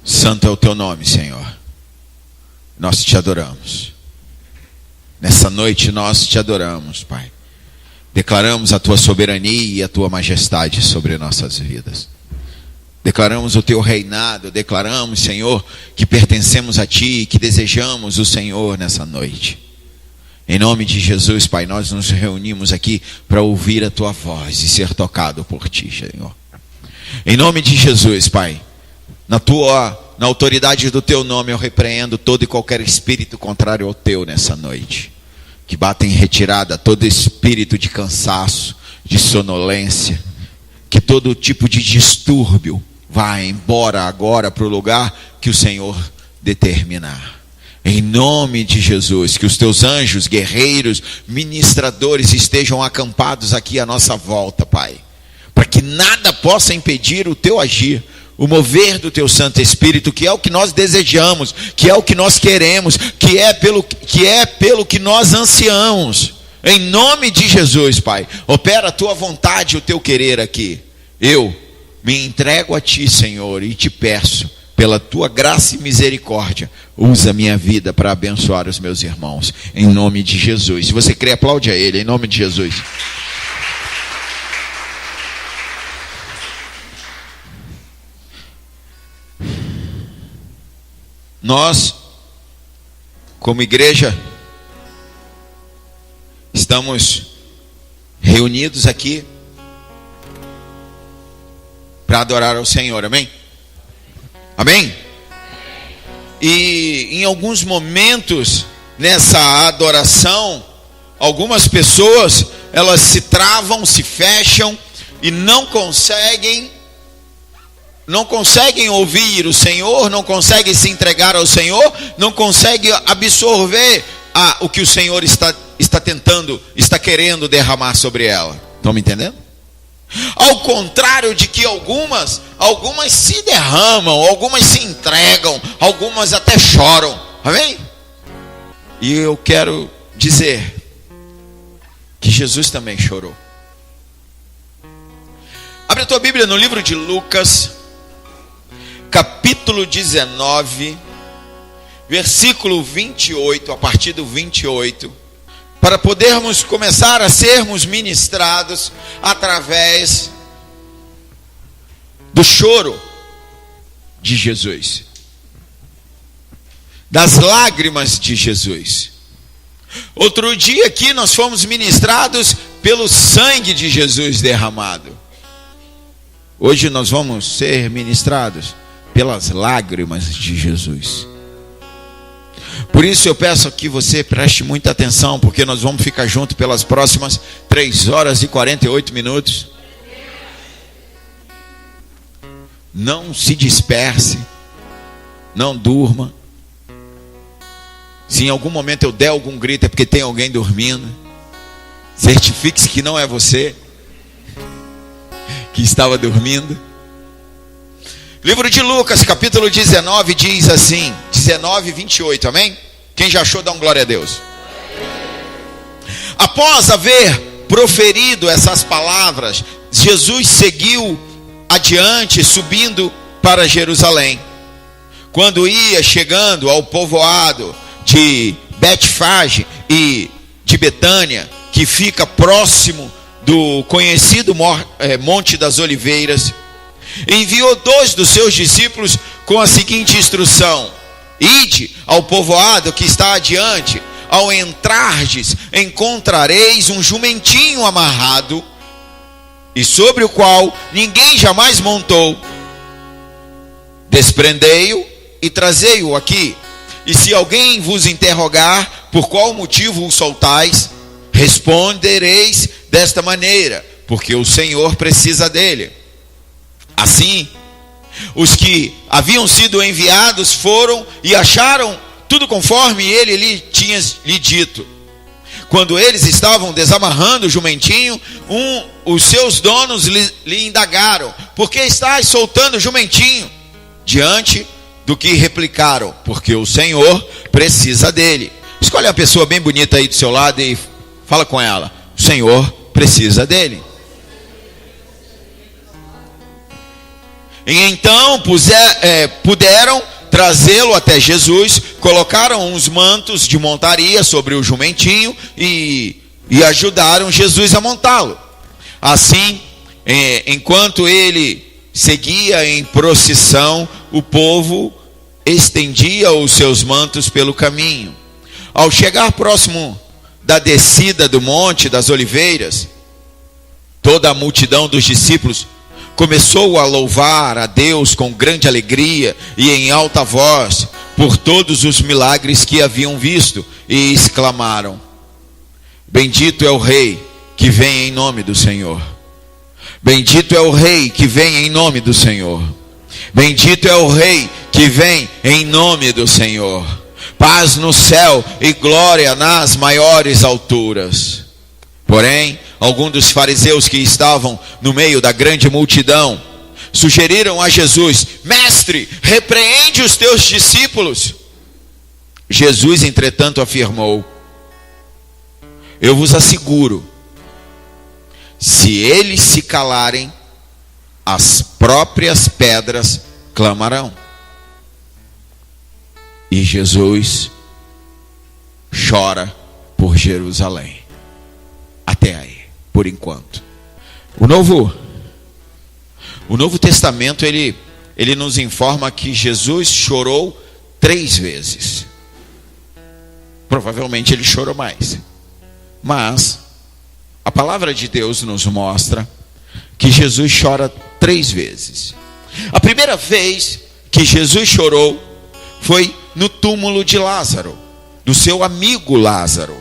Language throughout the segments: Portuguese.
Santo é o teu nome, Senhor. Nós te adoramos. Nessa noite nós te adoramos, Pai. Declaramos a tua soberania e a tua majestade sobre nossas vidas. Declaramos o teu reinado. Declaramos, Senhor, que pertencemos a ti e que desejamos o Senhor nessa noite. Em nome de Jesus, Pai, nós nos reunimos aqui para ouvir a tua voz e ser tocado por ti, Senhor. Em nome de Jesus, Pai, na autoridade do teu nome, eu repreendo todo e qualquer espírito contrário ao teu nessa noite. Que bata em retirada todo espírito de cansaço, de sonolência. Que todo tipo de distúrbio vá embora agora para o lugar que o Senhor determinar. Em nome de Jesus, que os teus anjos, guerreiros, ministradores estejam acampados aqui à nossa volta, Pai. Para que nada possa impedir o teu agir, o mover do teu Santo Espírito, que é o que nós desejamos, que é o que nós queremos, que é pelo que nós ansiamos. Em nome de Jesus, Pai, opera a tua vontade e o teu querer aqui. Eu me entrego a ti, Senhor, e te peço, pela tua graça e misericórdia, usa a minha vida para abençoar os meus irmãos, em nome de Jesus. Se você crê, aplaude a ele, em nome de Jesus. Nós, como igreja, estamos reunidos aqui para adorar ao Senhor, amém? Amém? E em alguns momentos nessa adoração, algumas pessoas, elas se travam, se fecham e não conseguem ouvir o Senhor, não conseguem se entregar ao Senhor, não conseguem absorver o que o Senhor está querendo derramar sobre ela. Estão me entendendo? Ao contrário de que algumas se derramam, algumas se entregam, algumas até choram. Amém? E eu quero dizer que Jesus também chorou. Abre a tua Bíblia no livro de Lucas, capítulo 19, versículo 28, a partir do 28, para podermos começar a sermos ministrados através do choro de Jesus, das lágrimas de Jesus. Outro dia aqui nós fomos ministrados pelo sangue de Jesus derramado. Hoje nós vamos ser ministrados pelas lágrimas de Jesus. Por isso eu peço que você preste muita atenção, porque nós vamos ficar juntos pelas próximas 3 horas e 48 minutos. Não se disperse, não durma. Se em algum momento eu der algum grito, é porque tem alguém dormindo. Certifique-se que não é você que estava dormindo. Livro de Lucas, capítulo 19, diz assim, 19, 28, amém? Quem já achou, dá um glória a Deus. Após haver proferido essas palavras, Jesus seguiu adiante, subindo para Jerusalém. Quando ia chegando ao povoado de Betfage e de Betânia, que fica próximo do conhecido Monte das Oliveiras, enviou 2 dos seus discípulos com a seguinte instrução: ide ao povoado que está adiante, ao entrardes encontrareis um jumentinho amarrado, e sobre o qual ninguém jamais montou. Desprendei-o e trazei-o aqui. E se alguém vos interrogar por qual motivo o soltais, respondereis desta maneira: porque o Senhor precisa dele. Assim, os que haviam sido enviados foram e acharam tudo conforme ele lhe dito. Quando eles estavam desamarrando o jumentinho, os seus donos lhe indagaram: por que estás soltando o jumentinho? Diante do que replicaram: porque o Senhor precisa dele. Escolhe a pessoa bem bonita aí do seu lado e fala com ela: o Senhor precisa dele. E então puderam trazê-lo até Jesus, colocaram uns mantos de montaria sobre o jumentinho e ajudaram Jesus a montá-lo. Assim, enquanto ele seguia em procissão, o povo estendia os seus mantos pelo caminho. Ao chegar próximo da descida do Monte das Oliveiras, toda a multidão dos discípulos começou a louvar a Deus com grande alegria e em alta voz por todos os milagres que haviam visto, e exclamaram: Bendito é o Rei que vem em nome do Senhor. Bendito é o Rei que vem em nome do Senhor. Bendito é o Rei que vem em nome do Senhor. Paz no céu e glória nas maiores alturas. Porém, alguns dos fariseus que estavam no meio da grande multidão sugeriram a Jesus: Mestre, repreende os teus discípulos. Jesus, entretanto, afirmou: Eu vos asseguro, se eles se calarem, as próprias pedras clamarão. E Jesus chora por Jerusalém. Até aí, por enquanto. O Novo Testamento, ele nos informa que Jesus chorou 3 vezes. Provavelmente ele chorou mais. Mas a palavra de Deus nos mostra que Jesus chora 3 vezes. A primeira vez que Jesus chorou foi no túmulo de Lázaro, do seu amigo Lázaro.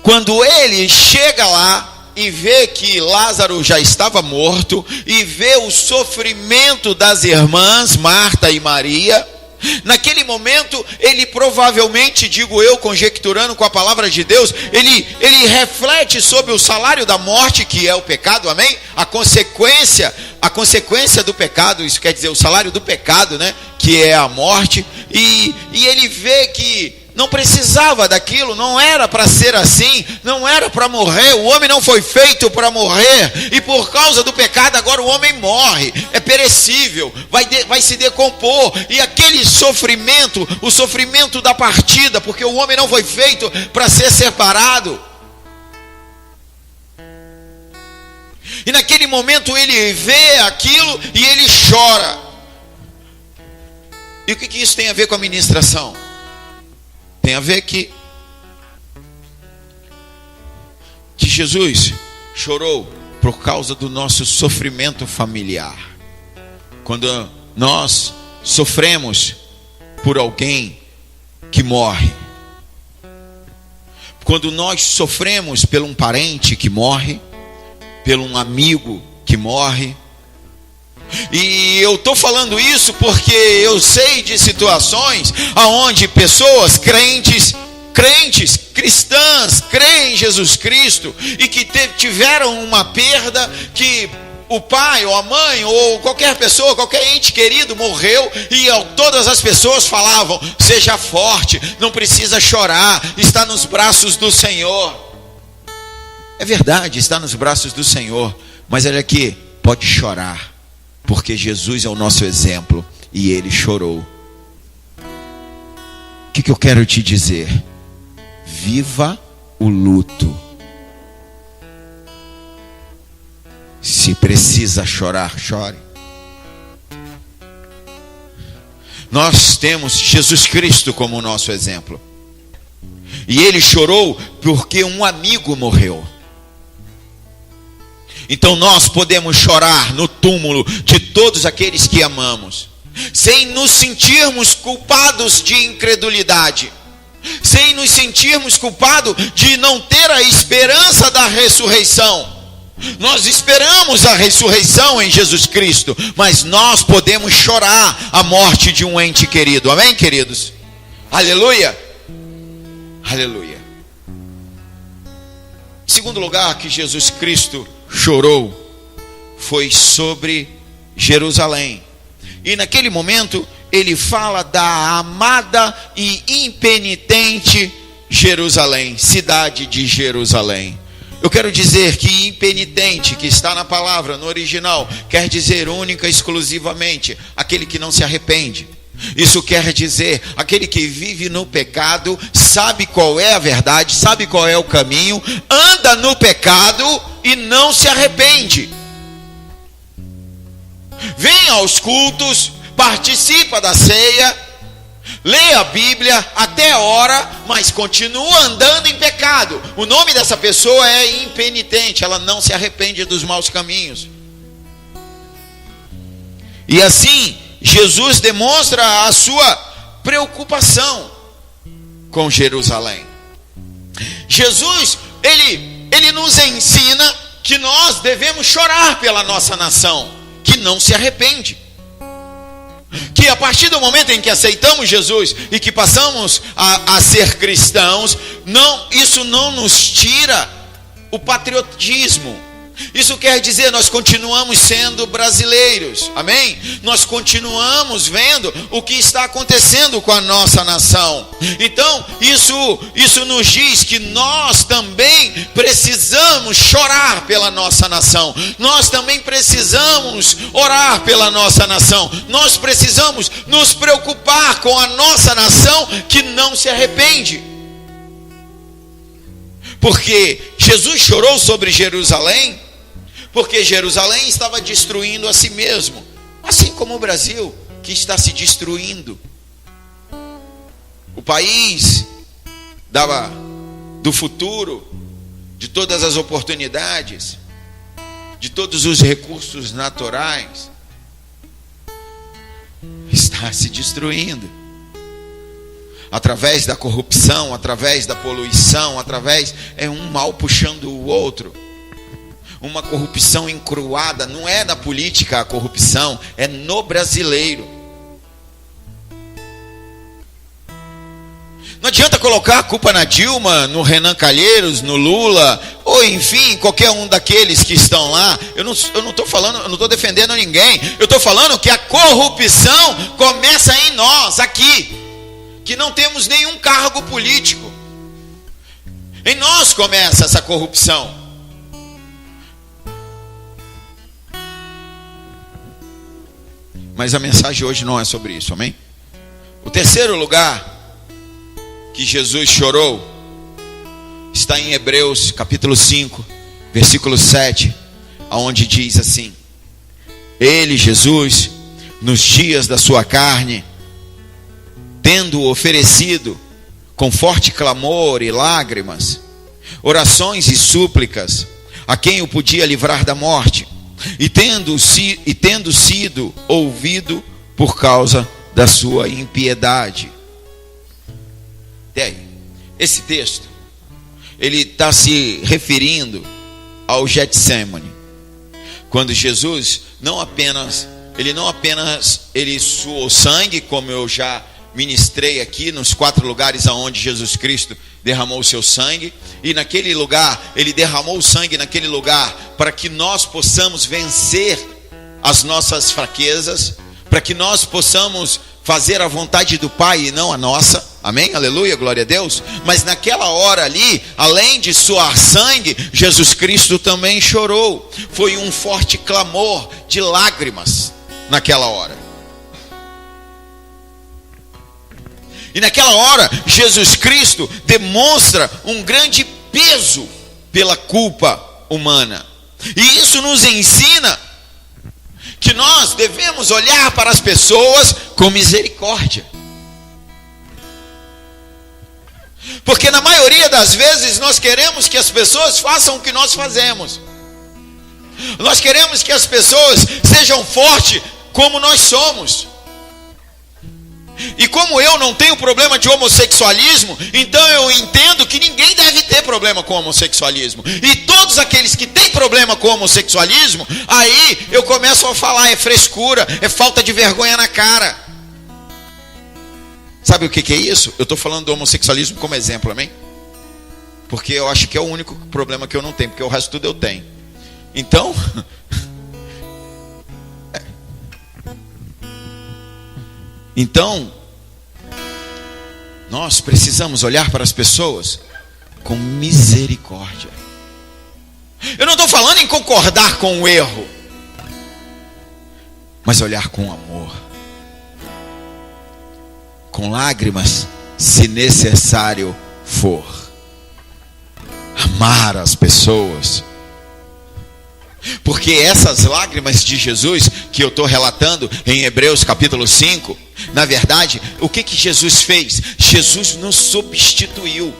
Quando ele chega lá e vê que Lázaro já estava morto, e vê o sofrimento das irmãs Marta e Maria, naquele momento ele provavelmente, digo eu, conjecturando com a palavra de Deus, ele reflete sobre o salário da morte, que é o pecado, amém? A consequência do pecado, isso quer dizer o salário do pecado, né? Que é a morte, e ele vê que não precisava daquilo, não era para ser assim, não era para morrer, o homem não foi feito para morrer, e por causa do pecado agora o homem morre, é perecível, vai se decompor, e aquele sofrimento, o sofrimento da partida, porque o homem não foi feito para ser separado. E naquele momento ele vê aquilo e ele chora. E o que isso tem a ver com a ministração? Tem a ver que Jesus chorou por causa do nosso sofrimento familiar. Quando nós sofremos por alguém que morre, quando nós sofremos por um parente que morre, por um amigo que morre. E eu estou falando isso porque eu sei de situações onde pessoas crentes, cristãs, creem em Jesus Cristo, e que tiveram uma perda, que o pai ou a mãe ou qualquer pessoa, qualquer ente querido morreu, e todas as pessoas falavam: seja forte, não precisa chorar, está nos braços do Senhor. É verdade, está nos braços do Senhor, mas olha aqui, pode chorar, porque Jesus é o nosso exemplo e ele chorou. O que eu quero te dizer? Viva o luto. Se precisa chorar, chore. Nós temos Jesus Cristo como nosso exemplo, e ele chorou porque um amigo morreu. Então nós podemos chorar no túmulo de todos aqueles que amamos, sem nos sentirmos culpados de incredulidade, sem nos sentirmos culpados de não ter a esperança da ressurreição. Nós esperamos a ressurreição em Jesus Cristo, mas nós podemos chorar a morte de um ente querido. Amém, queridos? Aleluia! Aleluia! Em segundo lugar, que Jesus Cristo chorou foi sobre Jerusalém. E naquele momento ele fala da amada e impenitente Jerusalém, cidade de Jerusalém. Eu quero dizer que impenitente, que está na palavra, no original, quer dizer única e exclusivamente aquele que não se arrepende. Isso quer dizer aquele que vive no pecado, sabe qual é a verdade, sabe qual é o caminho, anda no pecado e não se arrepende. Vem aos cultos, participa da ceia, lê a Bíblia, até ora, mas continua andando em pecado. O nome dessa pessoa é impenitente, ela não se arrepende dos maus caminhos. E assim, Jesus demonstra a sua preocupação com Jerusalém. Jesus, ele nos ensina que nós devemos chorar pela nossa nação, que não se arrepende. Que a partir do momento em que aceitamos Jesus e que passamos a ser cristãos, isso não nos tira o patriotismo. Isso quer dizer, nós continuamos sendo brasileiros, amém? Nós continuamos vendo o que está acontecendo com a nossa nação. Então, isso nos diz que nós também precisamos chorar pela nossa nação. Nós também precisamos orar pela nossa nação. Nós precisamos nos preocupar com a nossa nação que não se arrepende. Porque Jesus chorou sobre Jerusalém, porque Jerusalém estava destruindo a si mesmo, assim como o Brasil, que está se destruindo. O país do futuro, de todas as oportunidades, de todos os recursos naturais, está se destruindo. Através da corrupção, através da poluição, é um mal puxando o outro. Uma corrupção encruada, não é na política a corrupção, é no brasileiro. Não adianta colocar a culpa na Dilma, no Renan Calheiros, no Lula, ou enfim, qualquer um daqueles que estão lá. Eu não estou defendendo ninguém. Eu estou falando que a corrupção começa em nós, aqui, que não temos nenhum cargo político. Em nós começa essa corrupção. Mas a mensagem hoje não é sobre isso, amém? O terceiro lugar que Jesus chorou está em Hebreus capítulo 5, versículo 7, aonde diz assim: Ele, Jesus, nos dias da sua carne, tendo oferecido com forte clamor e lágrimas, orações e súplicas a quem o podia livrar da morte, e tendo sido ouvido por causa da sua impiedade. E aí, esse texto, ele está se referindo ao Getsemane, quando Jesus ele suou sangue, como eu já ministrei aqui nos 4 lugares aonde Jesus Cristo derramou o seu sangue, e naquele lugar, ele derramou o sangue naquele lugar para que nós possamos vencer as nossas fraquezas, para que nós possamos fazer a vontade do Pai e não a nossa, amém? Aleluia, glória a Deus. Mas naquela hora ali, além de suar sangue, Jesus Cristo também chorou. Foi um forte clamor de lágrimas naquela hora. E naquela hora, Jesus Cristo demonstra um grande peso pela culpa humana. E isso nos ensina que nós devemos olhar para as pessoas com misericórdia. Porque na maioria das vezes nós queremos que as pessoas façam o que nós fazemos. Nós queremos que as pessoas sejam fortes como nós somos. E como eu não tenho problema de homossexualismo, então eu entendo que ninguém deve ter problema com homossexualismo. E todos aqueles que têm problema com homossexualismo, aí eu começo a falar, é frescura, é falta de vergonha na cara. Sabe o que é isso? Eu estou falando do homossexualismo como exemplo, amém? Porque eu acho que é o único problema que eu não tenho, porque o resto tudo eu tenho. Então... Então, nós precisamos olhar para as pessoas com misericórdia. Eu não estou falando em concordar com o erro, mas olhar com amor, com lágrimas, se necessário for. Amar as pessoas. Porque essas lágrimas de Jesus que eu estou relatando em Hebreus capítulo 5, na verdade, o que Jesus fez? Jesus nos substituiu.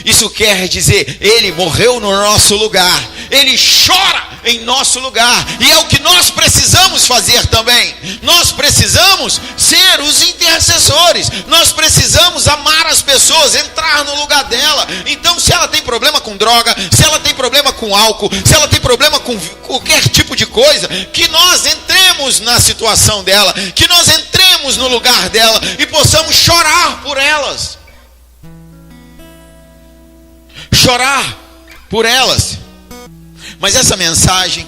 Isso quer dizer, Ele morreu no nosso lugar, Ele chora em nosso lugar, e é o que nós precisamos fazer também. Nós precisamos ser os intercessores, nós precisamos amar as pessoas, entrar no lugar dela. Então, se ela tem problema com droga, se ela tem problema com álcool, se ela tem problema com qualquer tipo de coisa, que nós entremos na situação dela, que nós entremos no lugar dela e possamos chorar por elas. Chorar por elas. Mas essa mensagem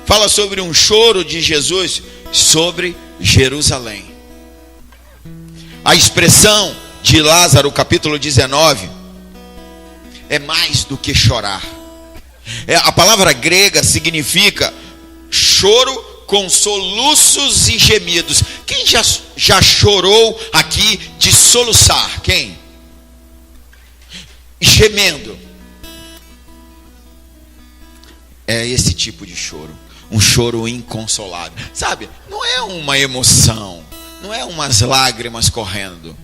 fala sobre um choro de Jesus sobre Jerusalém. A expressão de Lázaro, capítulo 19, é mais do que chorar. A palavra grega significa choro com soluços e gemidos. Quem já chorou aqui de soluçar? Quem? Gemendo. É esse tipo de choro, um choro inconsolável. Sabe, não é uma emoção, não é umas lágrimas correndo.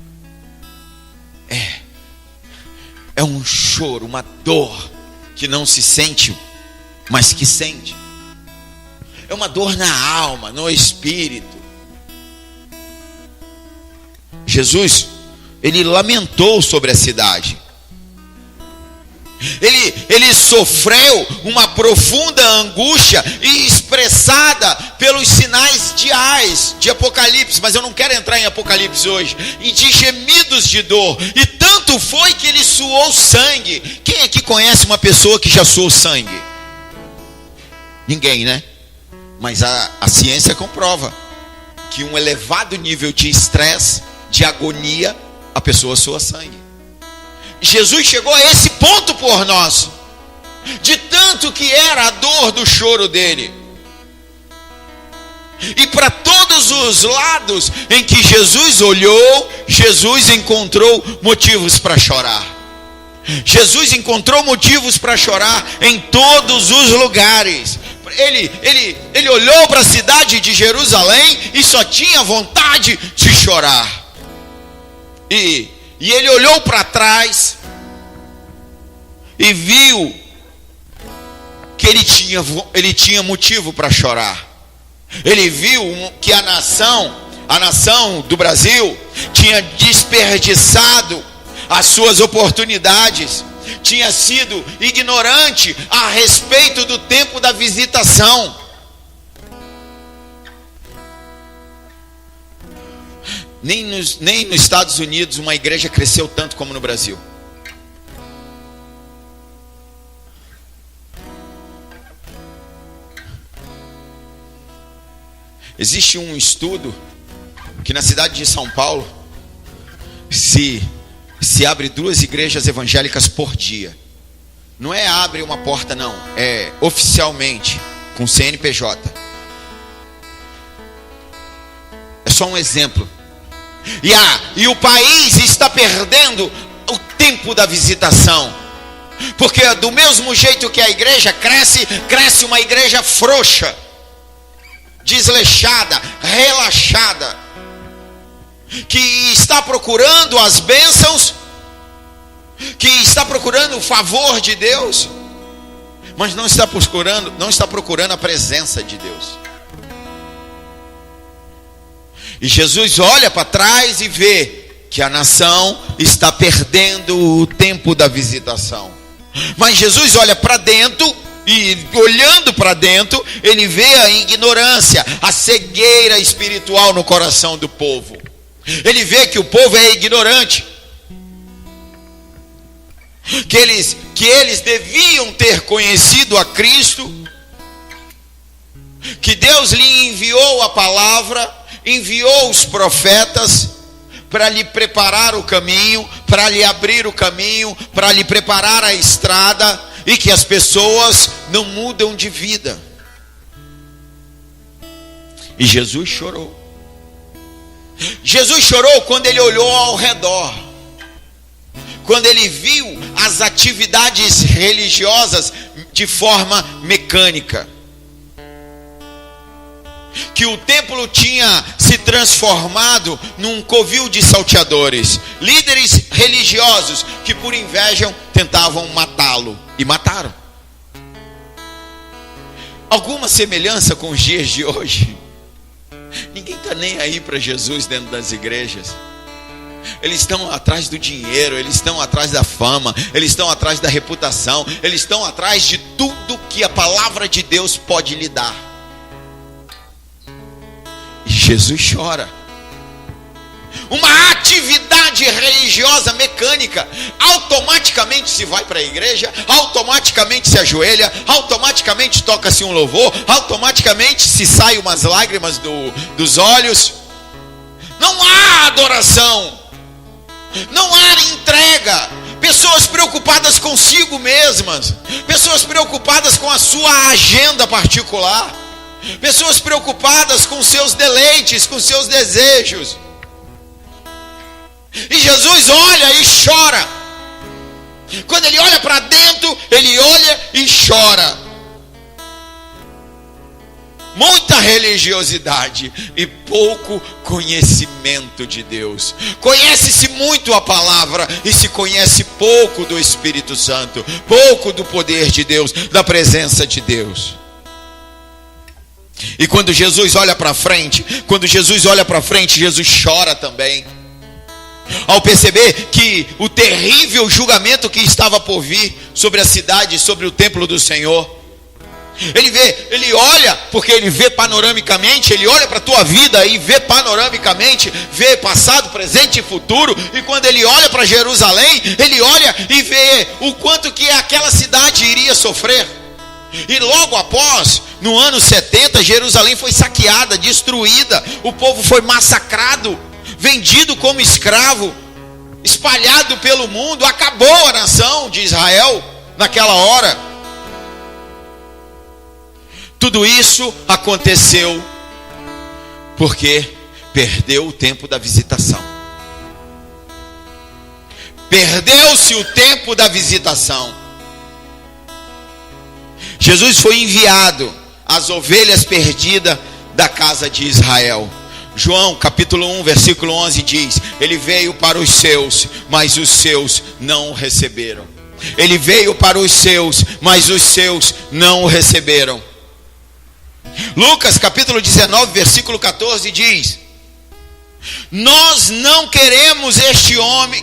É um choro, uma dor que não se sente, mas que sente. É uma dor na alma, no espírito. Jesus, Ele lamentou sobre a cidade. Ele sofreu uma profunda angústia expressada pelos sinais de Apocalipse, mas eu não quero entrar em Apocalipse hoje, e de gemidos de dor, e tanto foi que ele suou sangue. Quem aqui conhece uma pessoa que já suou sangue? Ninguém, né? Mas a ciência comprova que um elevado nível de estresse, de agonia, a pessoa sua sangue. Jesus chegou a esse ponto por nós, de tanto que era a dor do choro dele. E para todos os lados em que Jesus olhou, Jesus encontrou motivos para chorar. Jesus encontrou motivos para chorar em todos os lugares. Ele olhou para a cidade de Jerusalém e só tinha vontade de chorar. E ele olhou para trás e viu que ele tinha motivo para chorar. Ele viu que a nação do Brasil tinha desperdiçado as suas oportunidades, tinha sido ignorante a respeito do tempo da visitação. Nem nos Estados Unidos uma igreja cresceu tanto como no Brasil. Existe um estudo que na cidade de São Paulo se abre 2 igrejas evangélicas por dia. Não é abre uma porta, não. É oficialmente, com CNPJ. É só um exemplo. E o país está perdendo o tempo da visitação. Porque do mesmo jeito que a igreja cresce uma igreja frouxa, desleixada, relaxada, que está procurando as bênçãos, que está procurando o favor de Deus, mas não está procurando a presença de Deus. E Jesus olha para trás e vê que a nação está perdendo o tempo da visitação. Mas Jesus olha para dentro, e olhando para dentro, ele vê a ignorância, a cegueira espiritual no coração do povo. Ele vê que o povo é ignorante, que eles deviam ter conhecido a Cristo, que Deus lhe enviou a palavra, enviou os profetas para lhe preparar o caminho, para lhe abrir o caminho, para lhe preparar a estrada. e que as pessoas não mudam de vida. E Jesus chorou. Jesus chorou quando ele olhou ao redor, quando ele viu as atividades religiosas de forma mecânica, que o templo tinha se transformado num covil de salteadores, líderes religiosos que por inveja tentavam matá-lo, e mataram. Alguma semelhança com os dias de hoje? Ninguém está nem aí para Jesus dentro das igrejas. Eles estão atrás do dinheiro, eles estão atrás da fama, eles estão atrás da reputação, eles estão atrás de tudo que a palavra de Deus pode lhe dar. E Jesus chora. Uma atividade religiosa mecânica, automaticamente se vai para a igreja, automaticamente se ajoelha, automaticamente toca-se um louvor, automaticamente se sai umas lágrimas dos olhos. Não há adoração, não há entrega. Pessoas preocupadas consigo mesmas, pessoas preocupadas com a sua agenda particular, pessoas preocupadas com seus deleites, com seus desejos. E Jesus olha e chora. Quando ele olha para dentro, ele olha e chora. Muita religiosidade e pouco conhecimento de Deus. Conhece-se muito a palavra e se conhece pouco do Espírito Santo, pouco do poder de Deus, da presença de Deus. E quando Jesus olha para frente, Jesus chora também. Ao perceber que o terrível julgamento que estava por vir sobre a cidade, sobre o templo do Senhor, ele olha, porque ele vê panoramicamente, ele olha para a tua vida e vê panoramicamente, vê passado, presente e futuro. E quando ele olha para Jerusalém, ele olha e vê o quanto que aquela cidade iria sofrer. E logo após, no ano 70, Jerusalém foi saqueada, destruída, o povo foi massacrado, vendido como escravo, espalhado pelo mundo. Acabou a nação de Israel naquela hora. Tudo isso aconteceu porque perdeu o tempo da visitação. Perdeu-se o tempo da visitação. Jesus foi enviado às ovelhas perdidas da casa de Israel. João capítulo 1 versículo 11 diz: ele veio para os seus, mas os seus não o receberam. Ele veio para os seus, mas os seus não o receberam. Lucas capítulo 19 versículo 14 diz: nós não queremos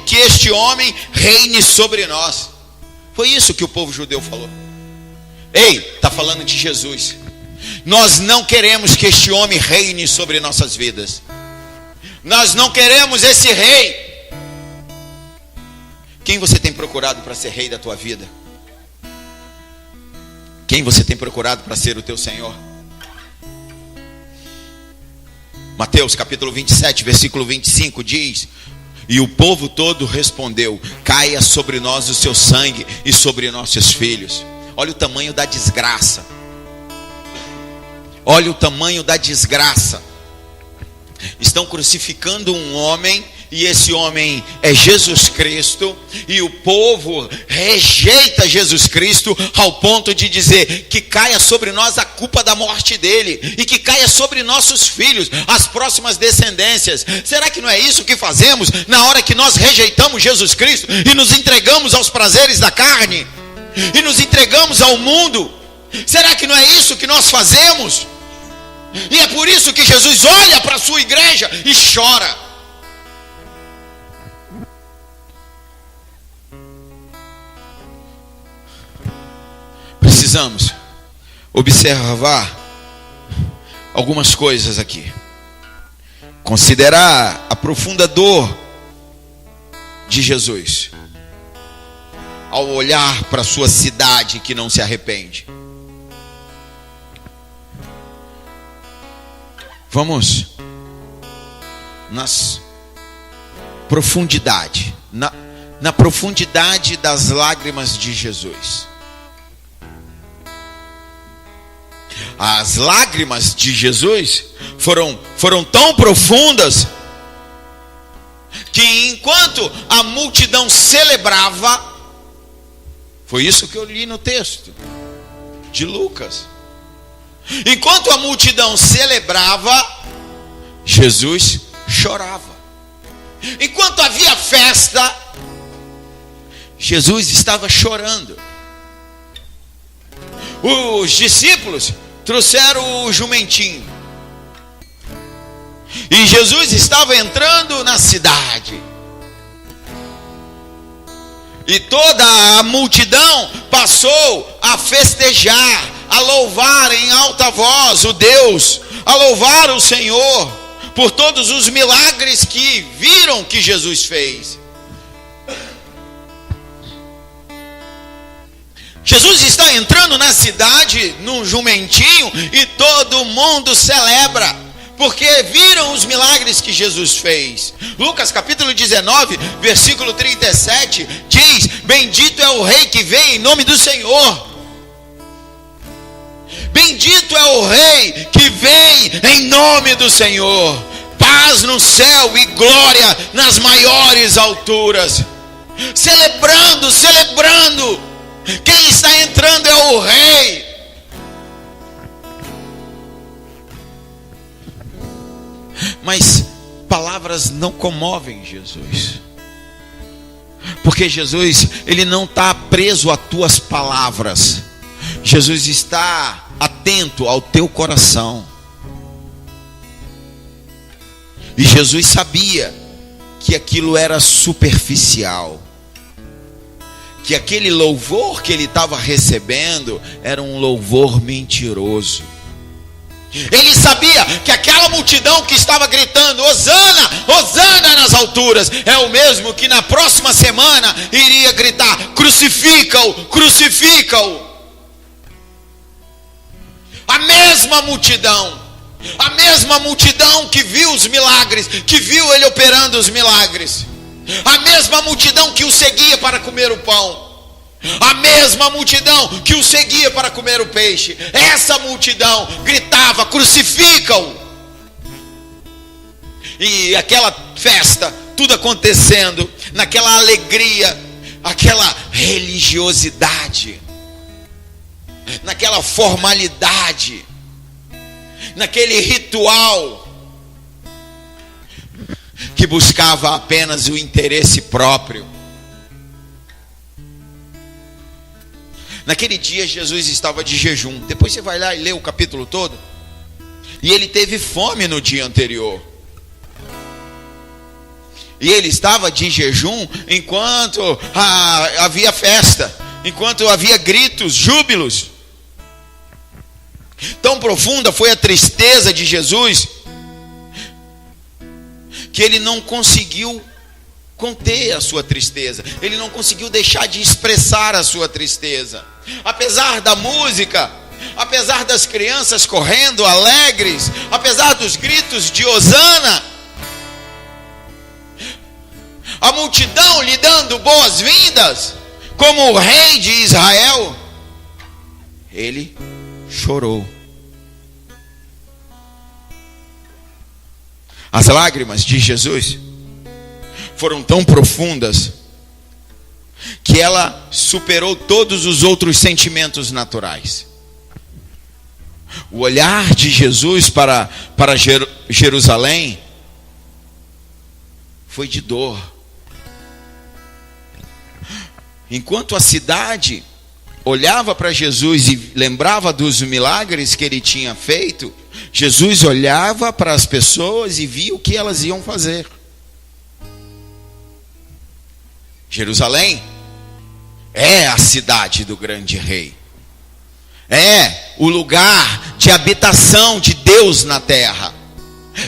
que este homem reine sobre nós. Foi isso que o povo judeu falou. Ei, está falando de Jesus. Nós não queremos que este homem reine sobre nossas vidas. Nós não queremos esse rei. Quem você tem procurado para ser rei da tua vida? Quem você tem procurado para ser o teu Senhor? Mateus capítulo 27 versículo 25 diz: e o povo todo respondeu: caia sobre nós o seu sangue e sobre nossos filhos. Olha o tamanho da desgraça. Olha o tamanho da desgraça. Estão crucificando um homem, e esse homem é Jesus Cristo, e o povo rejeita Jesus Cristo ao ponto de dizer que caia sobre nós a culpa da morte dele, e que caia sobre nossos filhos, as próximas descendências. Será que não é isso que fazemos na hora que nós rejeitamos Jesus Cristo e nos entregamos aos prazeres da carne e nos entregamos ao mundo? Será que não é isso que nós fazemos? E é por isso que Jesus olha para a sua igreja e chora. Precisamos observar algumas coisas aqui. Considerar a profunda dor de Jesus ao olhar para a sua cidade que não se arrepende. Vamos nas profundidade, na profundidade das lágrimas de Jesus. As lágrimas de Jesus foram tão profundas que enquanto a multidão celebrava, foi isso que eu li no texto de Lucas. Enquanto a multidão celebrava, Jesus chorava. Enquanto havia festa, Jesus estava chorando. Os discípulos trouxeram o jumentinho. E Jesus estava entrando na cidade. E toda a multidão passou a festejar, a louvar em alta voz o Deus, a louvar o Senhor por todos os milagres que viram que Jesus fez. Jesus está entrando na cidade num jumentinho e todo mundo celebra, porque viram os milagres que Jesus fez. Lucas capítulo 19, versículo 37 diz: bendito é o rei que vem em nome do Senhor. Bendito é o rei que vem em nome do Senhor. Paz no céu e glória nas maiores alturas. Celebrando, celebrando. Quem está entrando é o rei. Mas palavras não comovem Jesus. Porque Jesus, ele não está preso a tuas palavras. Jesus está atento ao teu coração. E Jesus sabia que aquilo era superficial. Que aquele louvor que ele estava recebendo era um louvor mentiroso. Ele sabia que aquela multidão que estava gritando Hosana, Hosana nas alturas, é o mesmo que na próxima semana iria gritar crucifica-o, crucifica-o. A mesma multidão que viu os milagres, que viu ele operando os milagres, a mesma multidão que o seguia para comer o pão, a mesma multidão que o seguia para comer o peixe, essa multidão gritava crucifica-o. E aquela festa, tudo acontecendo naquela alegria, aquela religiosidade, naquela formalidade, naquele ritual que buscava apenas o interesse próprio. Naquele dia Jesus estava de jejum. Depois você vai lá e lê o capítulo todo. E ele teve fome no dia anterior. E ele estava de jejum enquanto havia festa, enquanto havia gritos, júbilos. Tão profunda foi a tristeza de Jesus que ele não conseguiu conter a sua tristeza. Ele não conseguiu deixar de expressar a sua tristeza. Apesar da música, apesar das crianças correndo alegres, apesar dos gritos de Hosana, a multidão lhe dando boas-vindas como o rei de Israel, ele chorou. As lágrimas de Jesus foram tão profundas que ela superou todos os outros sentimentos naturais. O olhar de Jesus para Jerusalém foi de dor. Enquanto a cidade olhava para Jesus e lembrava dos milagres que ele tinha feito, Jesus olhava para as pessoas e via o que elas iam fazer. Jerusalém é a cidade do grande rei. É o lugar de habitação de Deus na terra.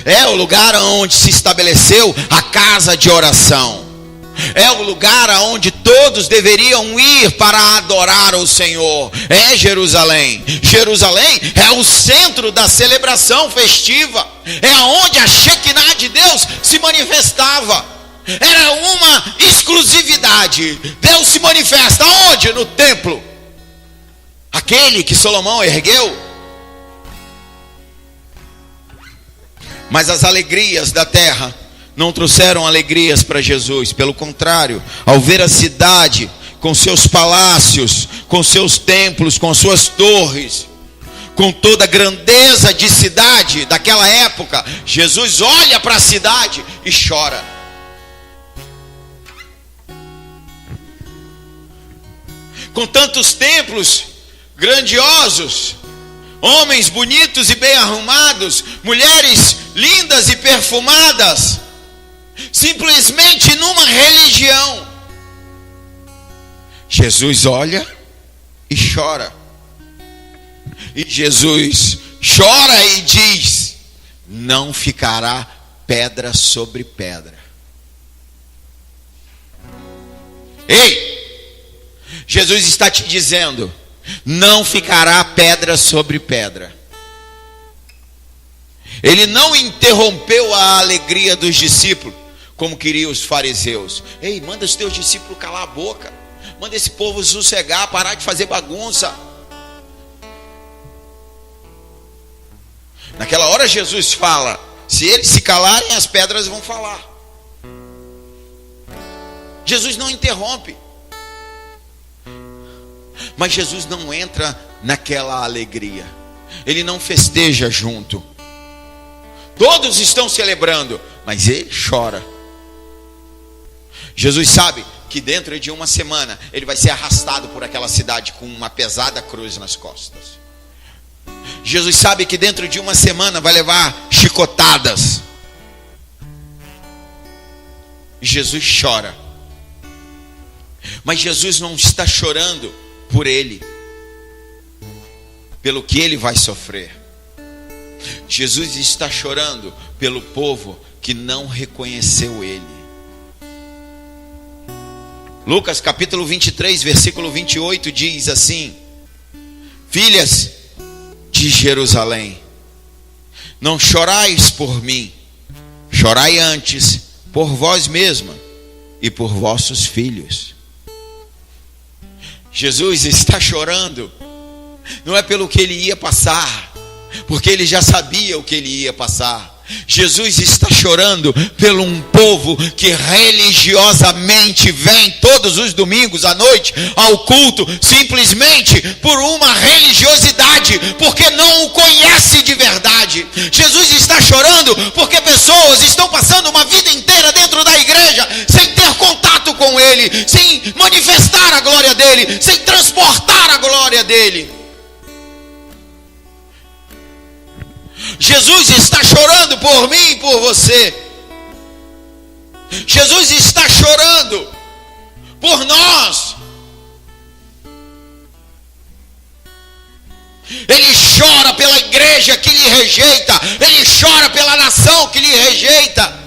É o lugar onde se estabeleceu a casa de oração. É o lugar onde todos deveriam ir para adorar o Senhor. É Jerusalém. Jerusalém é o centro da celebração festiva. É onde a Shekinah de Deus se manifestava. Era uma exclusividade. Deus se manifesta onde? No templo. Aquele que Salomão ergueu Mas as alegrias da terra não trouxeram alegrias para Jesus. Pelo contrário, ao ver a cidade com seus palácios, com seus templos, com suas torres, com toda a grandeza de cidade daquela época, Jesus olha para a cidade e chora. Com tantos templos grandiosos, homens bonitos e bem arrumados, mulheres lindas e perfumadas, simplesmente numa religião, Jesus olha e chora. E Jesus chora e diz: não ficará pedra sobre pedra. Ei! Jesus está te dizendo: não ficará pedra sobre pedra. Ele não interrompeu a alegria dos discípulos, como queriam os fariseus. Ei, manda os teus discípulos calar a boca. Manda esse povo sossegar, parar de fazer bagunça. Naquela hora Jesus fala: se eles se calarem, as pedras vão falar. Jesus não interrompe. Mas Jesus não entra naquela alegria. Ele não festeja junto. Todos estão celebrando, mas ele chora. Jesus sabe que dentro de uma semana ele vai ser arrastado por aquela cidade com uma pesada cruz nas costas. Jesus sabe que dentro de uma semana vai levar chicotadas. Jesus chora. Mas Jesus não está chorando por ele, pelo que ele vai sofrer. Jesus está chorando pelo povo que não reconheceu ele. Lucas capítulo 23, versículo 28 diz assim: filhas de Jerusalém, não chorais por mim, chorai antes por vós mesma e por vossos filhos. Jesus está chorando, não é pelo que ele ia passar, porque ele já sabia o que ele ia passar. Jesus está chorando pelo um povo que religiosamente vem todos os domingos à noite ao culto, simplesmente por uma religiosidade, porque não o conhece de verdade. Jesus está chorando porque pessoas estão passando uma vida inteira dentro da igreja sem ter contato com ele, sem manifestar a glória dele, sem transportar a glória dele. Jesus está chorando por mim e por você. Jesus está chorando por nós. Ele chora pela igreja que lhe rejeita. Ele chora pela nação que lhe rejeita.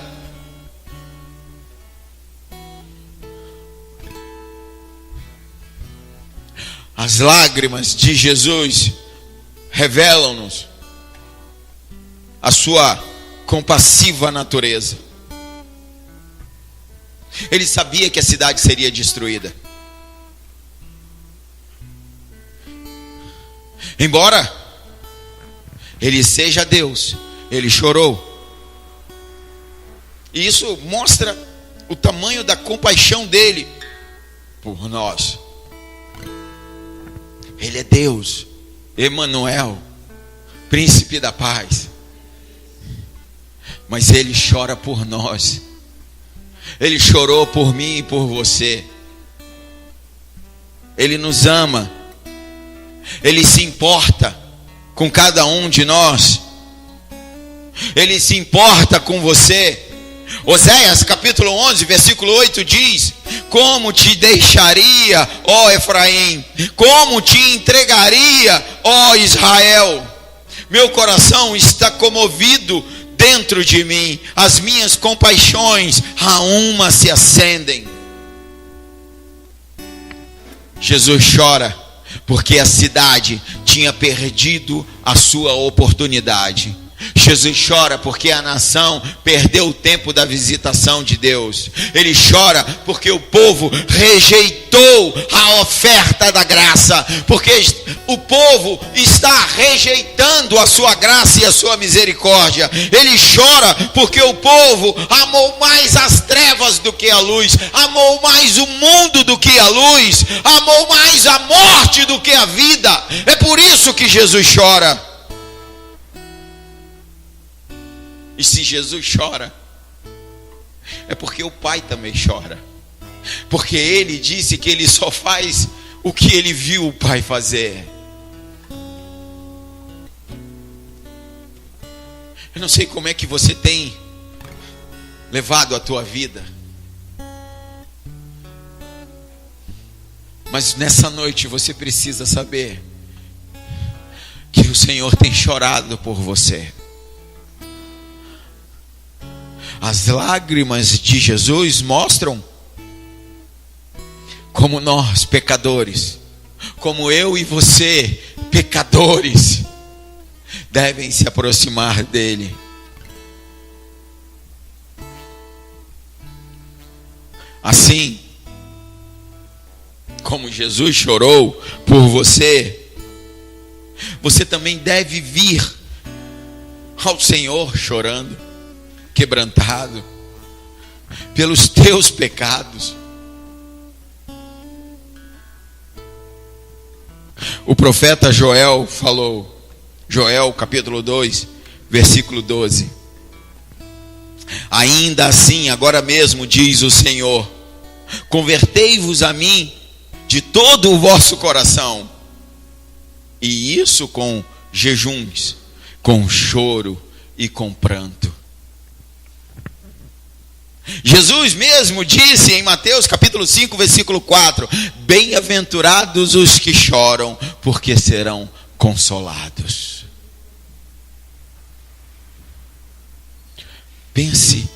As lágrimas de Jesus revelam-nos a sua compassiva natureza. Ele sabia que a cidade seria destruída. Embora ele seja Deus, ele chorou. E isso mostra o tamanho da compaixão dele por nós. Ele é Deus, Emanuel, príncipe da paz. Mas ele chora por nós. Ele chorou por mim e por você. Ele nos ama. Ele se importa com cada um de nós. Ele se importa com você. Oséias capítulo 11, versículo 8 diz: como te deixaria, ó Efraim? Como te entregaria, ó Israel? Meu coração está comovido dentro de mim, as minhas compaixões a uma se acendem. Jesus chora porque a cidade tinha perdido a sua oportunidade. Jesus chora porque a nação perdeu o tempo da visitação de Deus. Ele chora porque o povo rejeitou a oferta da graça, porque o povo está rejeitando a sua graça e a sua misericórdia. Ele chora porque o povo amou mais as trevas do que a luz, amou mais o mundo do que a luz, amou mais a morte do que a vida. É por isso que Jesus chora. E se Jesus chora, é porque o Pai também chora. Porque Ele disse que Ele só faz o que Ele viu o Pai fazer. Eu não sei como é que você tem levado a tua vida, mas nessa noite você precisa saber que o Senhor tem chorado por você. As lágrimas de Jesus mostram como nós, pecadores, como eu e você, pecadores, devem se aproximar dele. Assim como Jesus chorou por você, você também deve vir ao Senhor chorando, quebrantado pelos teus pecados. O profeta Joel falou, Joel capítulo 2, versículo 12: ainda assim, agora mesmo, diz o Senhor, convertei-vos a mim de todo o vosso coração, e isso com jejuns, com choro e com pranto. Jesus mesmo disse em Mateus capítulo 5, versículo 4: bem-aventurados os que choram, porque serão consolados. Pense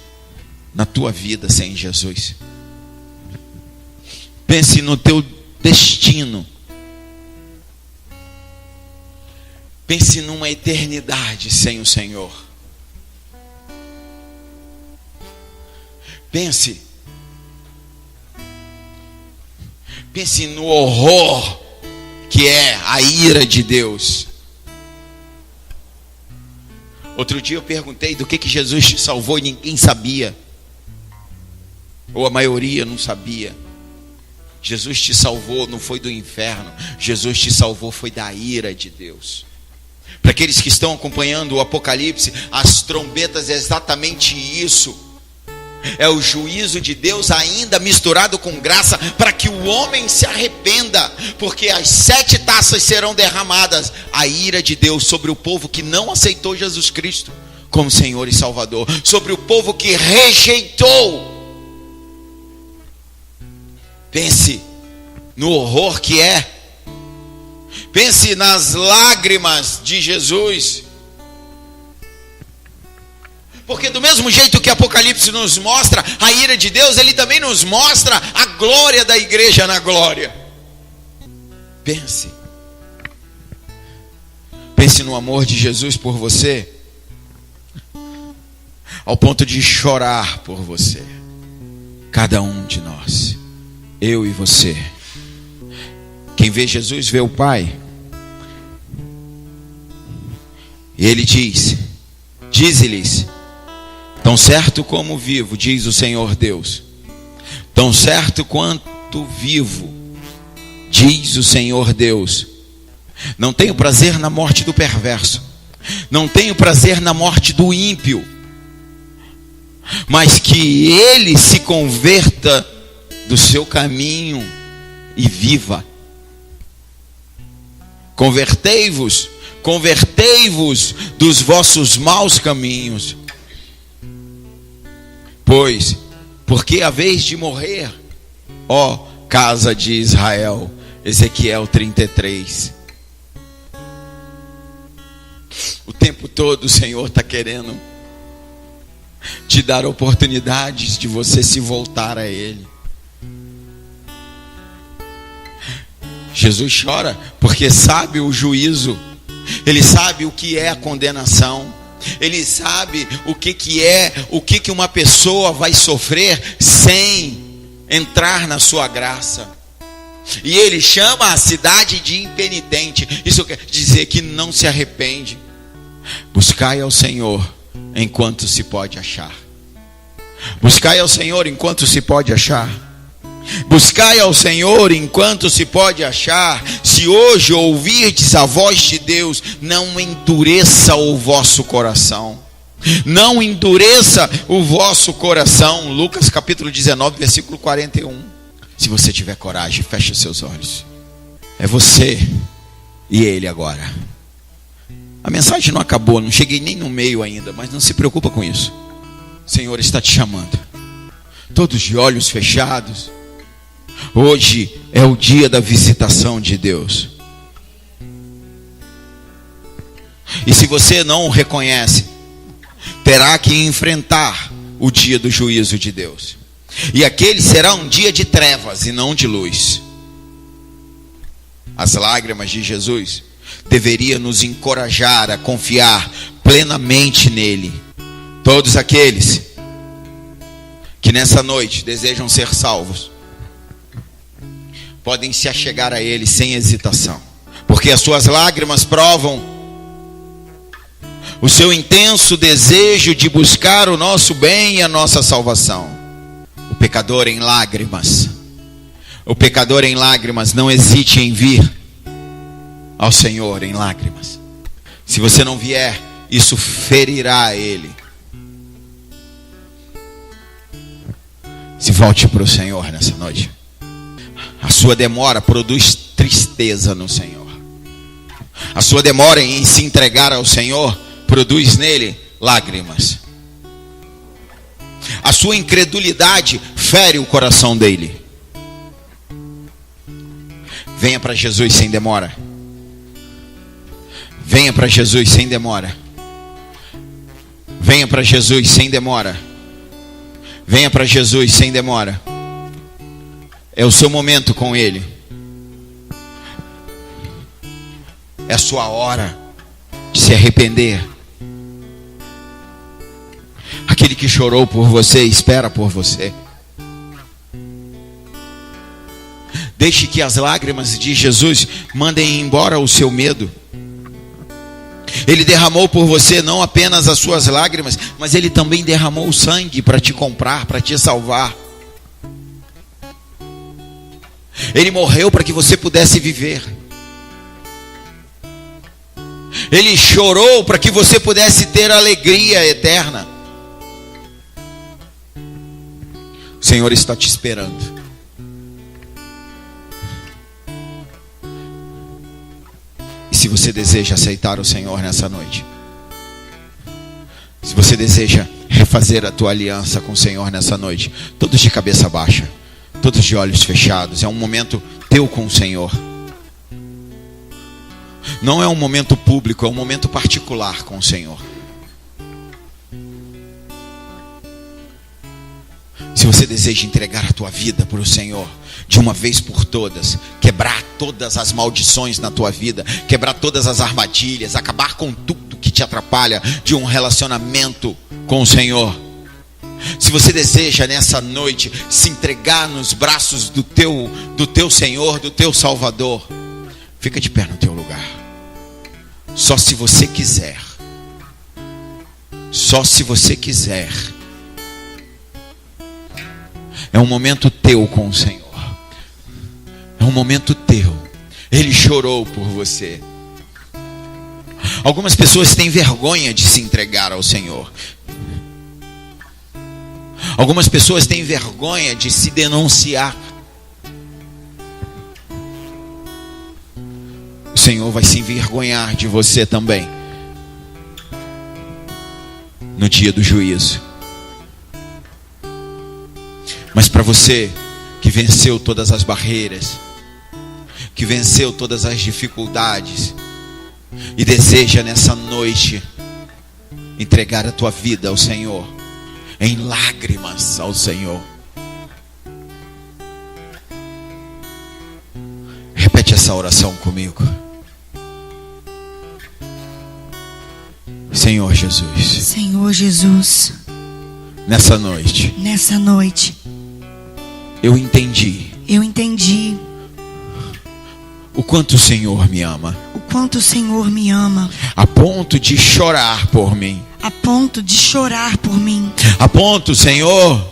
na tua vida sem Jesus. Pense no teu destino. Pense numa eternidade sem o Senhor. Pense no horror que é a ira de Deus. Outro dia eu perguntei do que Jesus te salvou e ninguém sabia, ou a maioria não sabia. Jesus te salvou não foi do inferno, Jesus te salvou foi da ira de Deus. Para aqueles que estão acompanhando o Apocalipse, as trombetas é exatamente isso. É o juízo de Deus ainda misturado com graça, para que o homem se arrependa, porque as 7 taças serão derramadas, a ira de Deus sobre o povo que não aceitou Jesus Cristo como Senhor e Salvador, sobre o povo que rejeitou. Pense no horror que é, pense nas lágrimas de Jesus. Porque do mesmo jeito que Apocalipse nos mostra a ira de Deus, ele também nos mostra a glória da igreja na glória. Pense no amor de Jesus por você, ao ponto de chorar por você. Cada um de nós, eu e você. Quem vê Jesus vê o Pai. E ele diz-lhes: tão certo como vivo, diz o Senhor Deus, tão certo quanto vivo, diz o Senhor Deus, não tenho prazer na morte do perverso, não tenho prazer na morte do ímpio, mas que ele se converta do seu caminho e viva. Convertei-vos dos vossos maus caminhos. Pois, porque a vez de morrer, ó casa de Israel. Ezequiel 33. O tempo todo o Senhor está querendo te dar oportunidades de você se voltar a Ele. Jesus chora porque sabe o juízo, Ele sabe o que é a condenação, Ele sabe o que uma pessoa vai sofrer sem entrar na sua graça. E ele chama a cidade de impenitente. Isso quer dizer que não se arrepende. Buscai ao Senhor enquanto se pode achar. Buscai ao Senhor enquanto se pode achar. Buscai ao Senhor enquanto se pode achar. Se hoje ouvirdes a voz de Deus, não endureça o vosso coração. Não endureça o vosso coração. Lucas capítulo 19, versículo 41. Se você tiver coragem, feche os seus olhos. É você e ele agora. A mensagem não acabou, não cheguei nem no meio ainda, mas não se preocupa com isso. O Senhor está te chamando. Todos de olhos fechados. Hoje é o dia da visitação de Deus. E se você não o reconhece, terá que enfrentar o dia do juízo de Deus. E aquele será um dia de trevas e não de luz. As lágrimas de Jesus deveriam nos encorajar a confiar plenamente nele. Todos aqueles que nessa noite desejam ser salvos podem se achegar a ele sem hesitação, porque as suas lágrimas provam o seu intenso desejo de buscar o nosso bem e a nossa salvação. O pecador em lágrimas não hesite em vir ao Senhor em lágrimas. Se você não vier, isso ferirá ele. Se volte para o Senhor nessa noite. A sua demora produz tristeza no Senhor. A sua demora em se entregar ao Senhor produz nele lágrimas. A sua incredulidade fere o coração dele. Venha para Jesus sem demora. Venha para Jesus sem demora. Venha para Jesus sem demora. Venha para Jesus sem demora. É o seu momento com ele. É a sua hora de se arrepender. Aquele que chorou por você, espera por você. Deixe que as lágrimas de Jesus mandem embora o seu medo. Ele derramou por você não apenas as suas lágrimas, mas ele também derramou o sangue para te comprar, para te salvar. Ele morreu para que você pudesse viver. Ele chorou para que você pudesse ter alegria eterna. O Senhor está te esperando. E se você deseja aceitar o Senhor nessa noite, se você deseja refazer a tua aliança com o Senhor nessa noite, todos de cabeça baixa, todos de olhos fechados, é um momento teu com o Senhor. Não é um momento público, é um momento particular com o Senhor. Se você deseja entregar a tua vida para o Senhor, de uma vez por todas, quebrar todas as maldições na tua vida, quebrar todas as armadilhas, acabar com tudo que te atrapalha de um relacionamento com o Senhor. Se você deseja nessa noite se entregar nos braços do teu Senhor, do teu Salvador, fica de pé no teu lugar. Só se você quiser. Só se você quiser. É um momento teu com o Senhor. É um momento teu. Ele chorou por você. Algumas pessoas têm vergonha de se entregar ao Senhor. Algumas pessoas têm vergonha de se denunciar. O Senhor vai se envergonhar de você também no dia do juízo. Mas para você que venceu todas as barreiras, que venceu todas as dificuldades e deseja nessa noite entregar a tua vida ao Senhor, em lágrimas ao Senhor, repete essa oração comigo. Senhor, Senhor Jesus, Senhor Jesus, nessa noite eu entendi o quanto o Senhor me ama, a ponto de chorar por mim, a ponto, Senhor,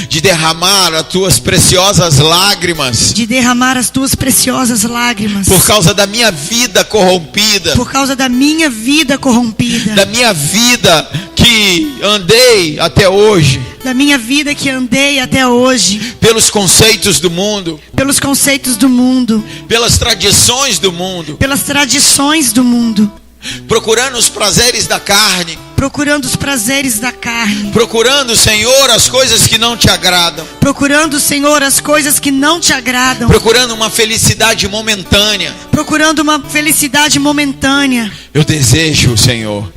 de derramar as tuas preciosas lágrimas, por causa da minha vida corrompida, da minha vida que andei até hoje, pelos conceitos do mundo, pelas tradições do mundo, procurando os prazeres da carne, procurando, Senhor, as coisas que não te agradam, procurando uma felicidade momentânea. Eu desejo, Senhor,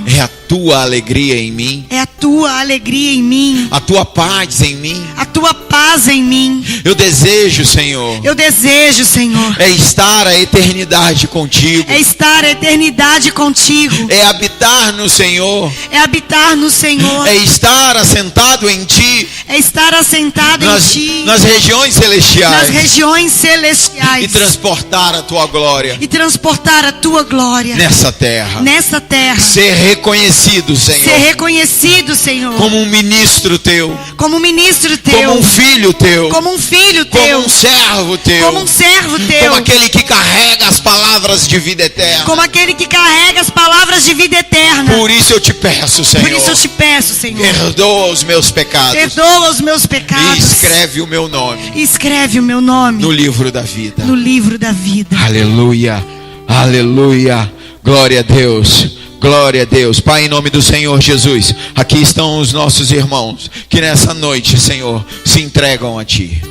é a tua alegria em mim, a tua paz em mim, Eu desejo, Senhor, é estar a eternidade contigo, é habitar no Senhor, é estar assentado em ti, nas regiões celestiais, e transportar a tua glória, nessa terra, ser reconhecido, Senhor, como um ministro teu, como um filho teu, como um servo teu, como aquele que carrega as palavras de vida eterna. Por isso eu te peço, Senhor, perdoa os meus pecados, e escreve o meu nome no livro da vida. Aleluia, aleluia, glória a Deus. Glória a Deus. Pai, em nome do Senhor Jesus, aqui estão os nossos irmãos que nessa noite, Senhor, se entregam a Ti.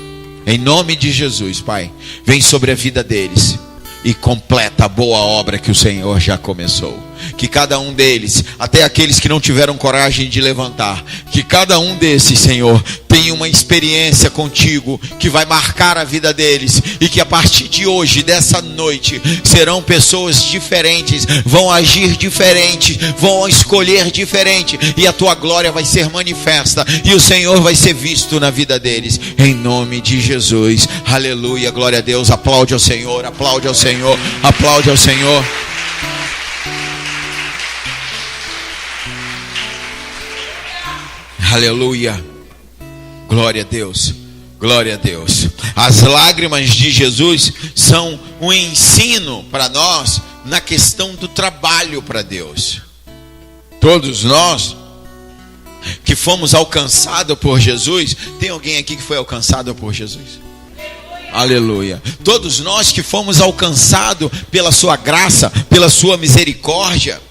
Em nome de Jesus, Pai, vem sobre a vida deles e completa a boa obra que o Senhor já começou. Que cada um deles, até aqueles que não tiveram coragem de levantar, que cada um desses, Senhor, tenha uma experiência contigo que vai marcar a vida deles, e que a partir de hoje, dessa noite, serão pessoas diferentes, vão agir diferente, vão escolher diferente, e a tua glória vai ser manifesta, e o Senhor vai ser visto na vida deles, em nome de Jesus. Aleluia, glória a Deus. Aplaude ao Senhor, aplaude ao Senhor, aplaude ao Senhor. Aleluia, glória a Deus, glória a Deus. As lágrimas de Jesus são um ensino para nós na questão do trabalho para Deus. Todos nós que fomos alcançados por Jesus, tem alguém aqui que foi alcançado por Jesus? Aleluia. Todos nós que fomos alcançados pela sua graça, pela sua misericórdia,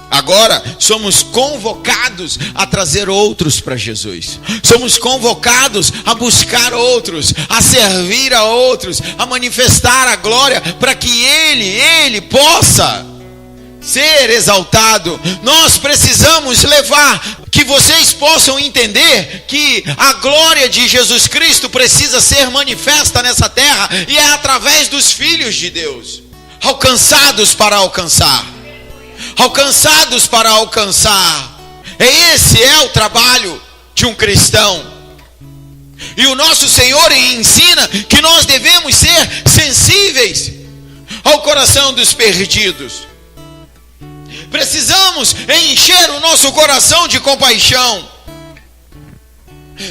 agora somos convocados a trazer outros para Jesus. Somos convocados a buscar outros, a servir a outros, a manifestar a glória, para que Ele possa ser exaltado. Nós precisamos levar, que vocês possam entender que a glória de Jesus Cristo precisa ser manifesta nessa terra, e é através dos filhos de Deus, alcançados para alcançar. Esse é o trabalho de um cristão. E o nosso Senhor ensina que nós devemos ser sensíveis ao coração dos perdidos. Precisamos encher o nosso coração de compaixão.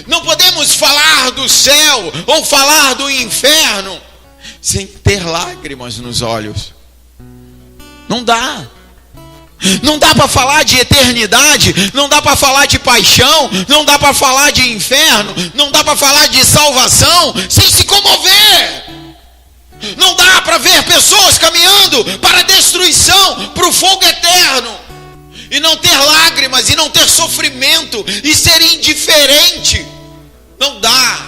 Não podemos falar do céu ou falar do inferno sem ter lágrimas nos olhos. Não dá. Não dá para falar de eternidade, não dá para falar de paixão, não dá para falar de inferno, não dá para falar de salvação sem se comover. Não dá para ver pessoas caminhando para a destruição, para o fogo eterno, e não ter lágrimas, e não ter sofrimento, e ser indiferente. Não dá.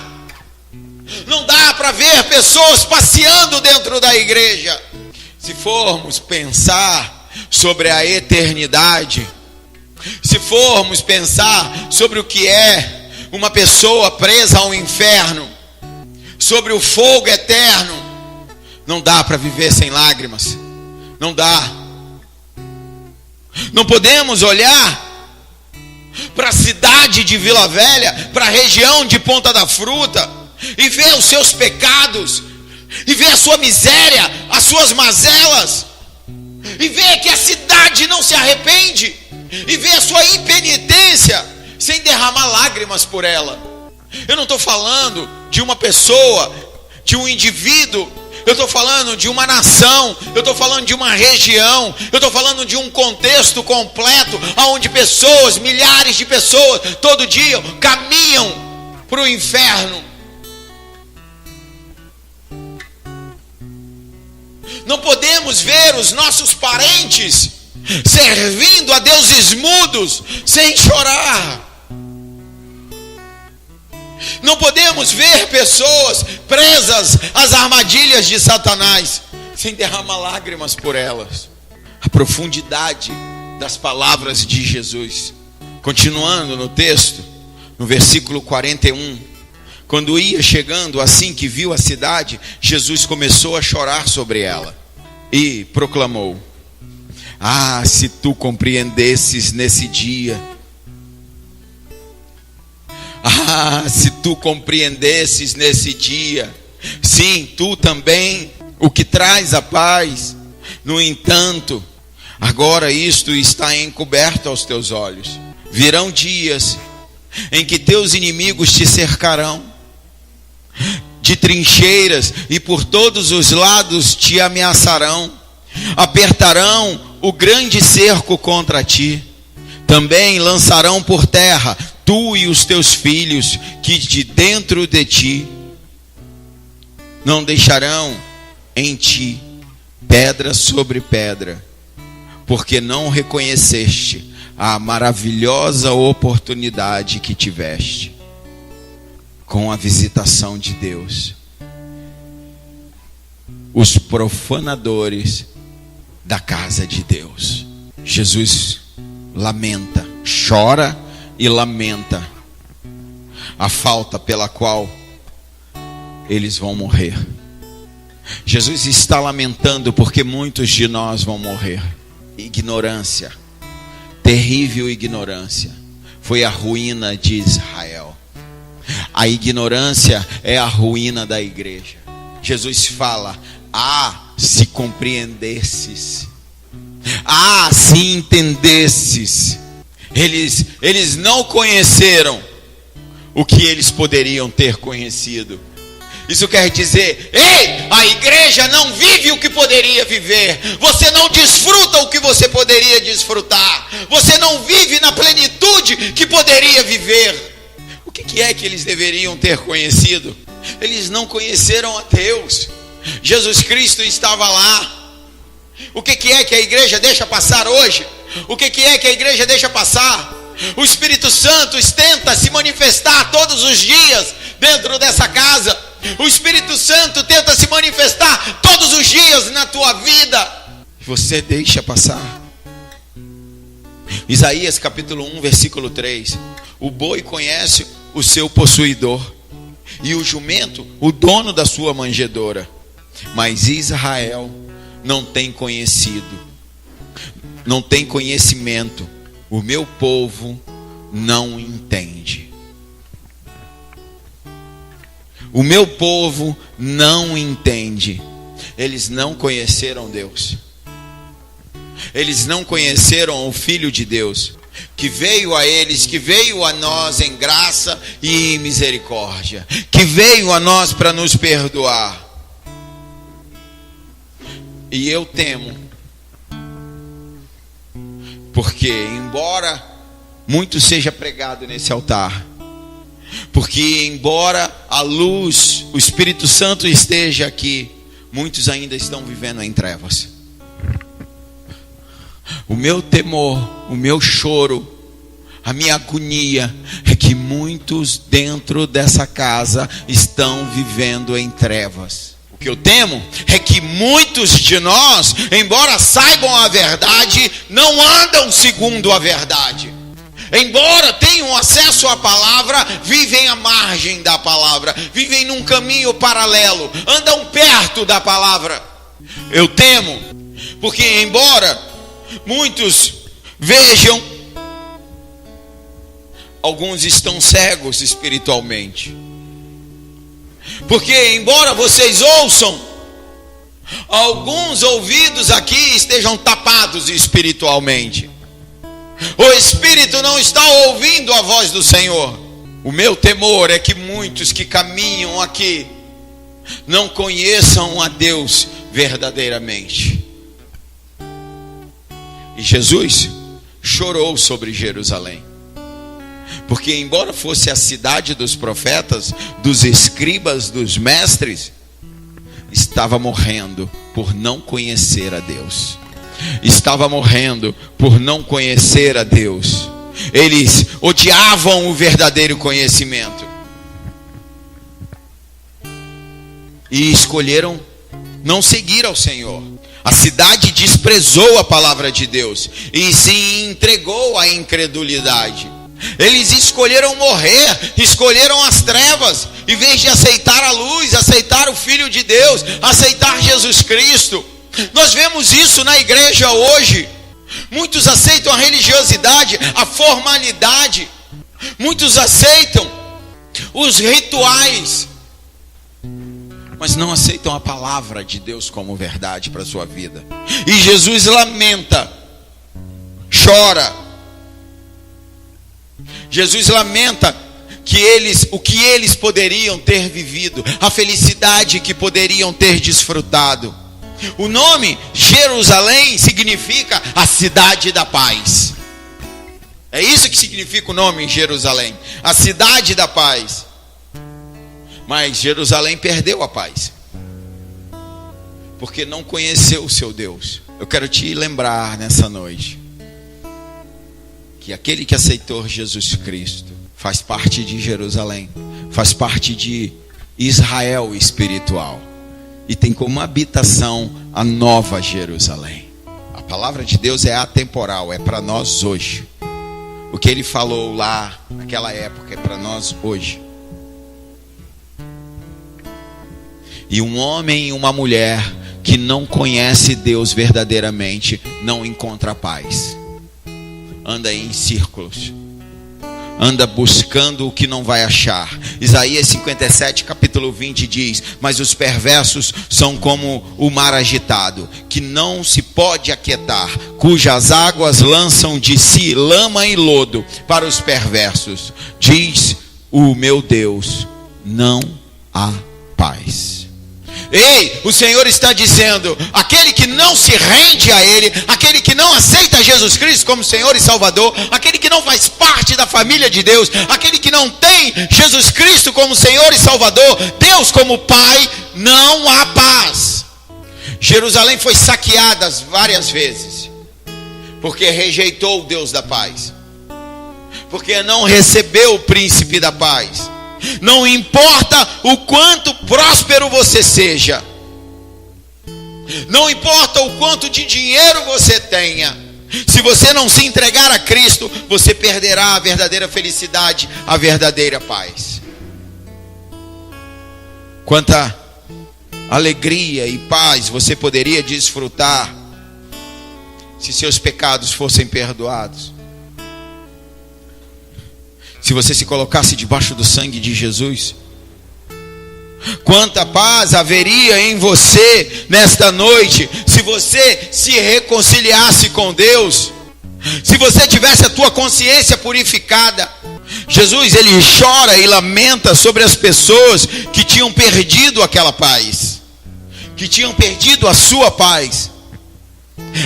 Não dá para ver pessoas passeando dentro da igreja. Se formos pensar sobre a eternidade, se formos pensar sobre o que é uma pessoa presa ao inferno, sobre o fogo eterno, não dá para viver sem lágrimas. Não dá. Não podemos olhar para a cidade de Vila Velha, para a região de Ponta da Fruta, e ver os seus pecados, e ver a sua miséria, as suas mazelas, e ver que a cidade não se arrepende, e ver a sua impenitência, sem derramar lágrimas por ela. Eu não estou falando de uma pessoa, de um indivíduo, eu estou falando de uma nação, eu estou falando de uma região, eu estou falando de um contexto completo, onde pessoas, milhares de pessoas, todo dia caminham para o inferno. Não podemos ver os nossos parentes servindo a deuses mudos sem chorar. Não podemos ver pessoas presas às armadilhas de Satanás sem derramar lágrimas por elas. A profundidade das palavras de Jesus. Continuando no texto, no versículo 41. Quando ia chegando, assim que viu a cidade, Jesus começou a chorar sobre ela e proclamou: ah, se tu compreendesses nesse dia. Ah, se tu compreendesses nesse dia. Sim, tu também, o que traz a paz. No entanto, agora isto está encoberto aos teus olhos. Virão dias em que teus inimigos te cercarão de trincheiras e por todos os lados te ameaçarão. Apertarão o grande cerco contra ti. Também lançarão por terra tu e os teus filhos que de dentro de ti. Não deixarão em ti pedra sobre pedra, porque não reconheceste a maravilhosa oportunidade que tiveste com a visitação de Deus. Os profanadores da casa de Deus. Jesus lamenta, chora e lamenta a falta pela qual eles vão morrer. Jesus está lamentando porque muitos de nós vão morrer. Ignorância, terrível ignorância, foi a ruína de Israel. A ignorância é a ruína da igreja. Jesus fala: ah, se compreendesses, ah, se entendesses. Eles não conheceram o que eles poderiam ter conhecido. Isso quer dizer: ei, a igreja não vive o que poderia viver. Você não desfruta o que você poderia desfrutar. Você não vive na plenitude que poderia viver. O que é que eles deveriam ter conhecido? Eles não conheceram a Deus. Jesus Cristo estava lá. O que é que a igreja deixa passar hoje? O que é que a igreja deixa passar? O Espírito Santo tenta se manifestar todos os dias dentro dessa casa. O Espírito Santo tenta se manifestar todos os dias na tua vida. Você deixa passar. Isaías capítulo 1, versículo 3. O boi conhece o seu possuidor, e o jumento o dono da sua manjedoura. Mas Israel não tem conhecido, não tem conhecimento. O meu povo não entende. O meu povo não entende. Eles não conheceram Deus. Eles não conheceram o Filho de Deus, que veio a eles, que veio a nós em graça e em misericórdia, que veio a nós para nos perdoar. E eu temo, porque embora muito seja pregado nesse altar, porque embora a luz, o Espírito Santo esteja aqui, muitos ainda estão vivendo em trevas. O meu temor, o meu choro, a minha agonia é que muitos dentro dessa casa estão vivendo em trevas. O que eu temo é que muitos de nós, embora saibam a verdade, não andam segundo a verdade. Embora tenham acesso à palavra, vivem à margem da palavra, vivem num caminho paralelo, andam perto da palavra. Eu temo, porque embora muitos Vejam, alguns estão cegos espiritualmente. Porque embora vocês ouçam, alguns ouvidos aqui estejam tapados espiritualmente. O Espírito não está ouvindo a voz do Senhor. O meu temor é que muitos que caminham aqui não conheçam a Deus verdadeiramente. E Jesus chorou sobre Jerusalém. Porque embora fosse a cidade dos profetas, dos escribas, dos mestres, estava morrendo por não conhecer a Deus. Estava morrendo por não conhecer a Deus. Eles odiavam o verdadeiro conhecimento. E escolheram não seguir ao Senhor. A cidade desprezou a palavra de Deus e se entregou à incredulidade. Eles escolheram morrer, escolheram as trevas, em vez de aceitar a luz, aceitar o Filho de Deus, aceitar Jesus Cristo. Nós vemos isso na igreja hoje. Muitos aceitam a religiosidade, a formalidade. Muitos aceitam os rituais, mas não aceitam a palavra de Deus como verdade para a sua vida. E Jesus lamenta, chora. Jesus lamenta o que eles poderiam ter vivido, a felicidade que poderiam ter desfrutado. O nome Jerusalém significa a cidade da paz. É isso que significa o nome Jerusalém, a cidade da paz. Mas Jerusalém perdeu a paz, porque não conheceu o seu Deus. Eu quero te lembrar nessa noite que aquele que aceitou Jesus Cristo faz parte de Jerusalém, faz parte de Israel espiritual, e tem como habitação a nova Jerusalém. A palavra de Deus é atemporal, é para nós hoje. O que ele falou lá naquela época é para nós hoje. E um homem e uma mulher que não conhece Deus verdadeiramente não encontra paz. Anda em círculos, anda buscando o que não vai achar. Isaías 57, capítulo 20 diz: mas os perversos são como o mar agitado, que não se pode aquietar, cujas águas lançam de si lama e lodo. Para os perversos, diz o meu Deus, não há paz. Ei, o Senhor está dizendo: aquele que não se rende a Ele, aquele que não aceita Jesus Cristo como Senhor e Salvador, aquele que não faz parte da família de Deus, aquele que não tem Jesus Cristo como Senhor e Salvador, Deus como Pai, não há paz. Jerusalém foi saqueada várias vezes, porque rejeitou o Deus da paz, porque não recebeu o príncipe da paz. Não importa o quanto próspero você seja, não importa o quanto de dinheiro você tenha, se você não se entregar a Cristo, você perderá a verdadeira felicidade, a verdadeira paz. Quanta alegria e paz você poderia desfrutar se seus pecados fossem perdoados, se você se colocasse debaixo do sangue de Jesus. Quanta paz haveria em você nesta noite se você se reconciliasse com Deus, se você tivesse a tua consciência purificada. Jesus, ele chora e lamenta sobre as pessoas que tinham perdido aquela paz, que tinham perdido a sua paz.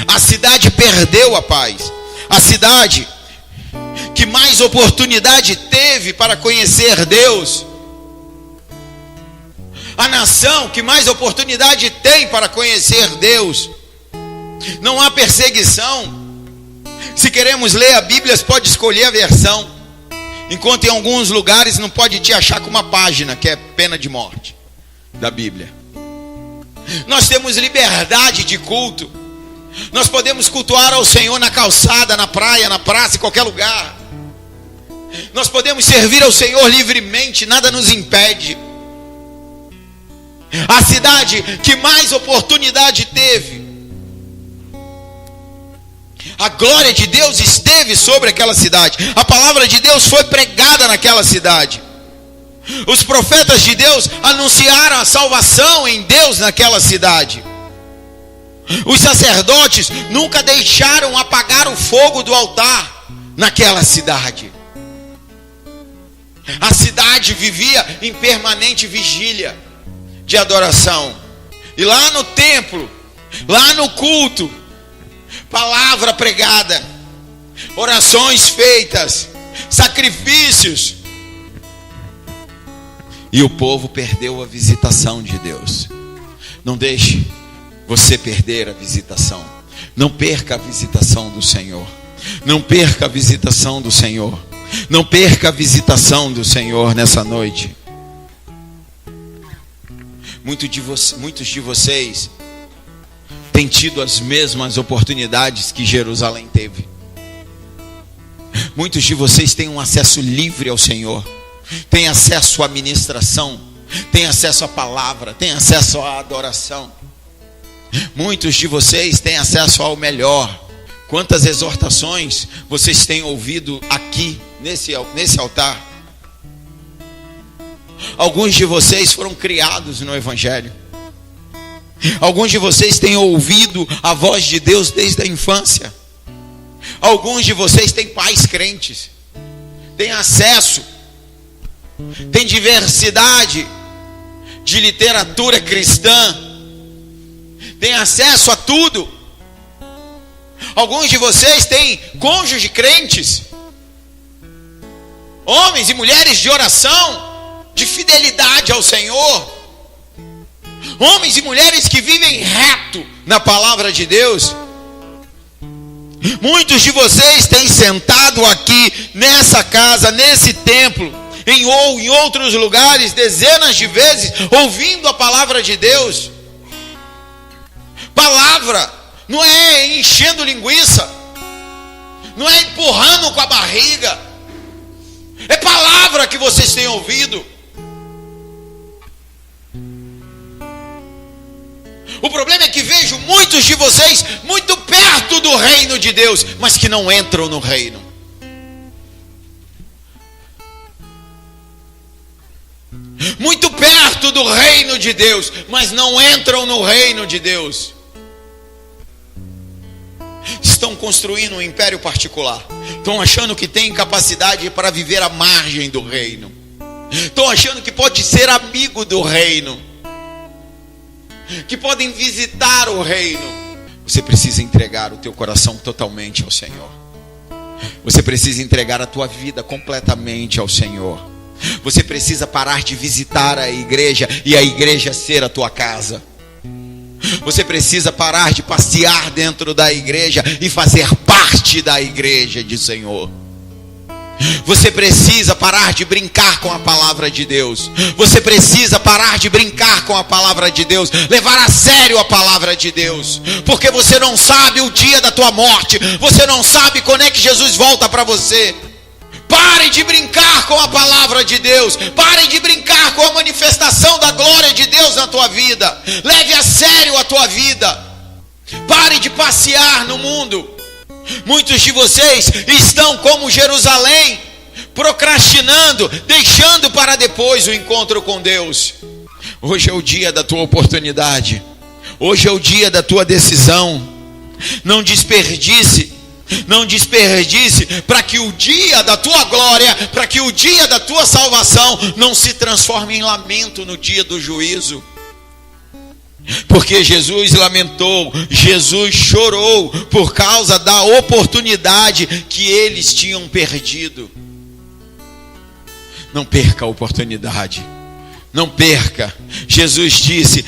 A cidade perdeu a paz. A cidade que mais oportunidade teve para conhecer Deus, a nação que mais oportunidade tem para conhecer Deus. Não há perseguição. Se queremos ler a Bíblia, pode escolher a versão, enquanto em alguns lugares não pode te achar com uma página que é pena de morte da Bíblia. Nós temos liberdade de culto. Nós podemos cultuar ao Senhor na calçada, na praia, na praça, em qualquer lugar. Nós podemos servir ao Senhor livremente, nada nos impede. A cidade que mais oportunidade teve, A glória de Deus esteve sobre aquela cidade. A palavra de Deus foi pregada naquela cidade. Os profetas de Deus anunciaram a salvação em Deus naquela cidade. Os sacerdotes nunca deixaram apagar o fogo do altar naquela cidade. A cidade vivia em permanente vigília de adoração. E lá no templo, lá no culto, palavra pregada, orações feitas, sacrifícios. E o povo perdeu a visitação de Deus. Não deixe você perder a visitação. Não perca a visitação do Senhor. Não perca a visitação do Senhor. Não perca a visitação do Senhor nessa noite. Muitos de vocês têm tido as mesmas oportunidades que Jerusalém teve. Muitos de vocês têm um acesso livre ao Senhor. Têm acesso à ministração. Têm acesso à palavra. Têm acesso à adoração. Muitos de vocês têm acesso ao melhor. Quantas exortações vocês têm ouvido aqui, nesse altar? Alguns de vocês foram criados no Evangelho. Alguns de vocês têm ouvido a voz de Deus desde a infância. Alguns de vocês têm pais crentes. Têm acesso. Tem diversidade de literatura cristã. Tem acesso a tudo. Alguns de vocês têm cônjuges crentes, homens e mulheres de oração, de fidelidade ao Senhor, homens e mulheres que vivem reto na palavra de Deus. Muitos de vocês têm sentado aqui nessa casa, nesse templo, ou em outros lugares, dezenas de vezes, ouvindo a palavra de Deus. Palavra não é enchendo linguiça, não é empurrando com a barriga, é palavra que vocês têm ouvido. O problema é que vejo muitos de vocês muito perto do reino de Deus, mas que não entram no reino. Muito perto do reino de Deus, mas não entram no reino de Deus. Estão construindo um império particular. Estão achando que tem capacidade para viver à margem do reino. Estão achando que pode ser amigo do reino, que podem visitar o reino. Você precisa entregar o teu coração totalmente ao Senhor. Você precisa entregar a tua vida completamente ao Senhor. Você precisa parar de visitar a igreja e a igreja ser a tua casa. Você precisa parar de passear dentro da igreja e fazer parte da igreja de Senhor. Você precisa parar de brincar com a palavra de Deus. Você precisa parar de brincar com a palavra de Deus. Levar a sério a palavra de Deus. Porque você não sabe o dia da tua morte. Você não sabe quando é que Jesus volta para você. Pare de brincar com a palavra de Deus. Pare de brincar com a manifestação da glória de Deus na tua vida. Leve a sério a tua vida. Pare de passear no mundo. Muitos de vocês estão como Jerusalém, procrastinando, deixando para depois o encontro com Deus. Hoje é o dia da tua oportunidade. Hoje é o dia da tua decisão. Não desperdice. Não desperdice, para que o dia da tua glória, para que o dia da tua salvação não se transforme em lamento no dia do juízo. Porque Jesus lamentou, Jesus chorou por causa da oportunidade que eles tinham perdido. Não perca a oportunidade. Não perca. Jesus disse: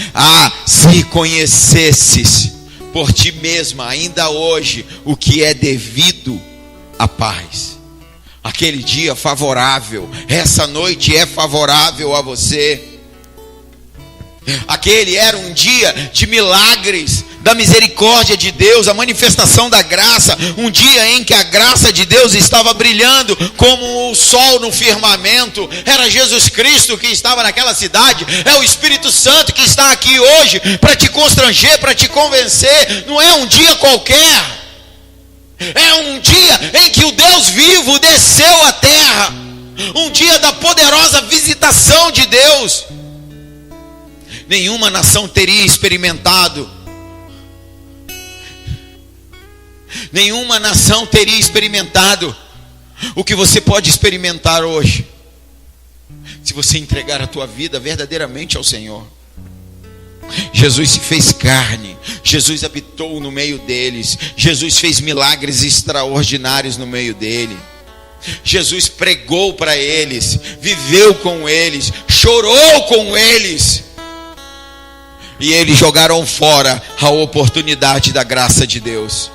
se conhecesses por ti mesma, ainda hoje, o que é devido à paz. Aquele dia favorável, essa noite é favorável a você. Aquele era um dia de milagres, da misericórdia de Deus, a manifestação da graça. Um dia em que a graça de Deus estava brilhando como o sol no firmamento. Era Jesus Cristo que estava naquela cidade. É o Espírito Santo que está aqui hoje para te constranger, para te convencer. Não é um dia qualquer. É um dia em que o Deus vivo desceu à terra. Um dia da poderosa visitação de Deus. Nenhuma nação teria experimentado. Nenhuma nação teria experimentado o que você pode experimentar hoje, se você entregar a tua vida verdadeiramente ao Senhor. Jesus se fez carne, Jesus habitou no meio deles, Jesus fez milagres extraordinários no meio dele. Jesus pregou para eles, viveu com eles, chorou com eles. E eles jogaram fora a oportunidade da graça de Deus.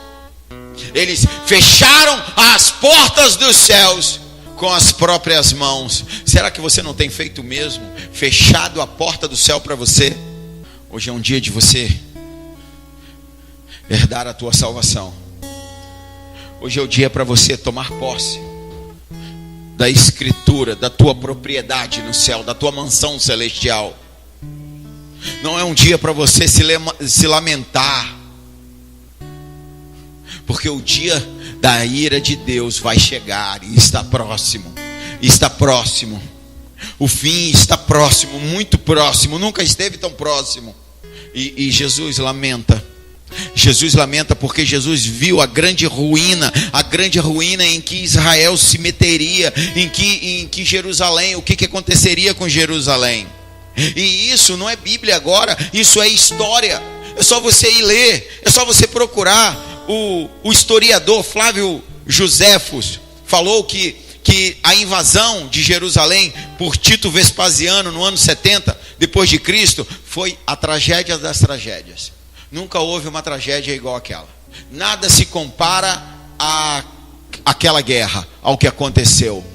Eles fecharam as portas dos céus com as próprias mãos. Será que você não tem feito o mesmo? Fechado a porta do céu para você? Hoje é um dia de você herdar a tua salvação. Hoje é o dia para você tomar posse da escritura, da tua propriedade no céu, da tua mansão celestial. Não é um dia para você se lamentar, porque o dia da ira de Deus vai chegar e está próximo. Está próximo. O fim está próximo, muito próximo. Nunca esteve tão próximo. E Jesus lamenta. Jesus lamenta porque Jesus viu a grande ruína em que Israel se meteria, em que Jerusalém, o que aconteceria com Jerusalém. E isso não é Bíblia agora, isso é história. É só você ir ler, é só você procurar. O historiador Flávio Joséfos falou que a invasão de Jerusalém por Tito Vespasiano no ano 70 depois de Cristo foi a tragédia das Nunca houve uma tragédia igual àquela. Nada se compara àquela guerra, ao que aconteceu.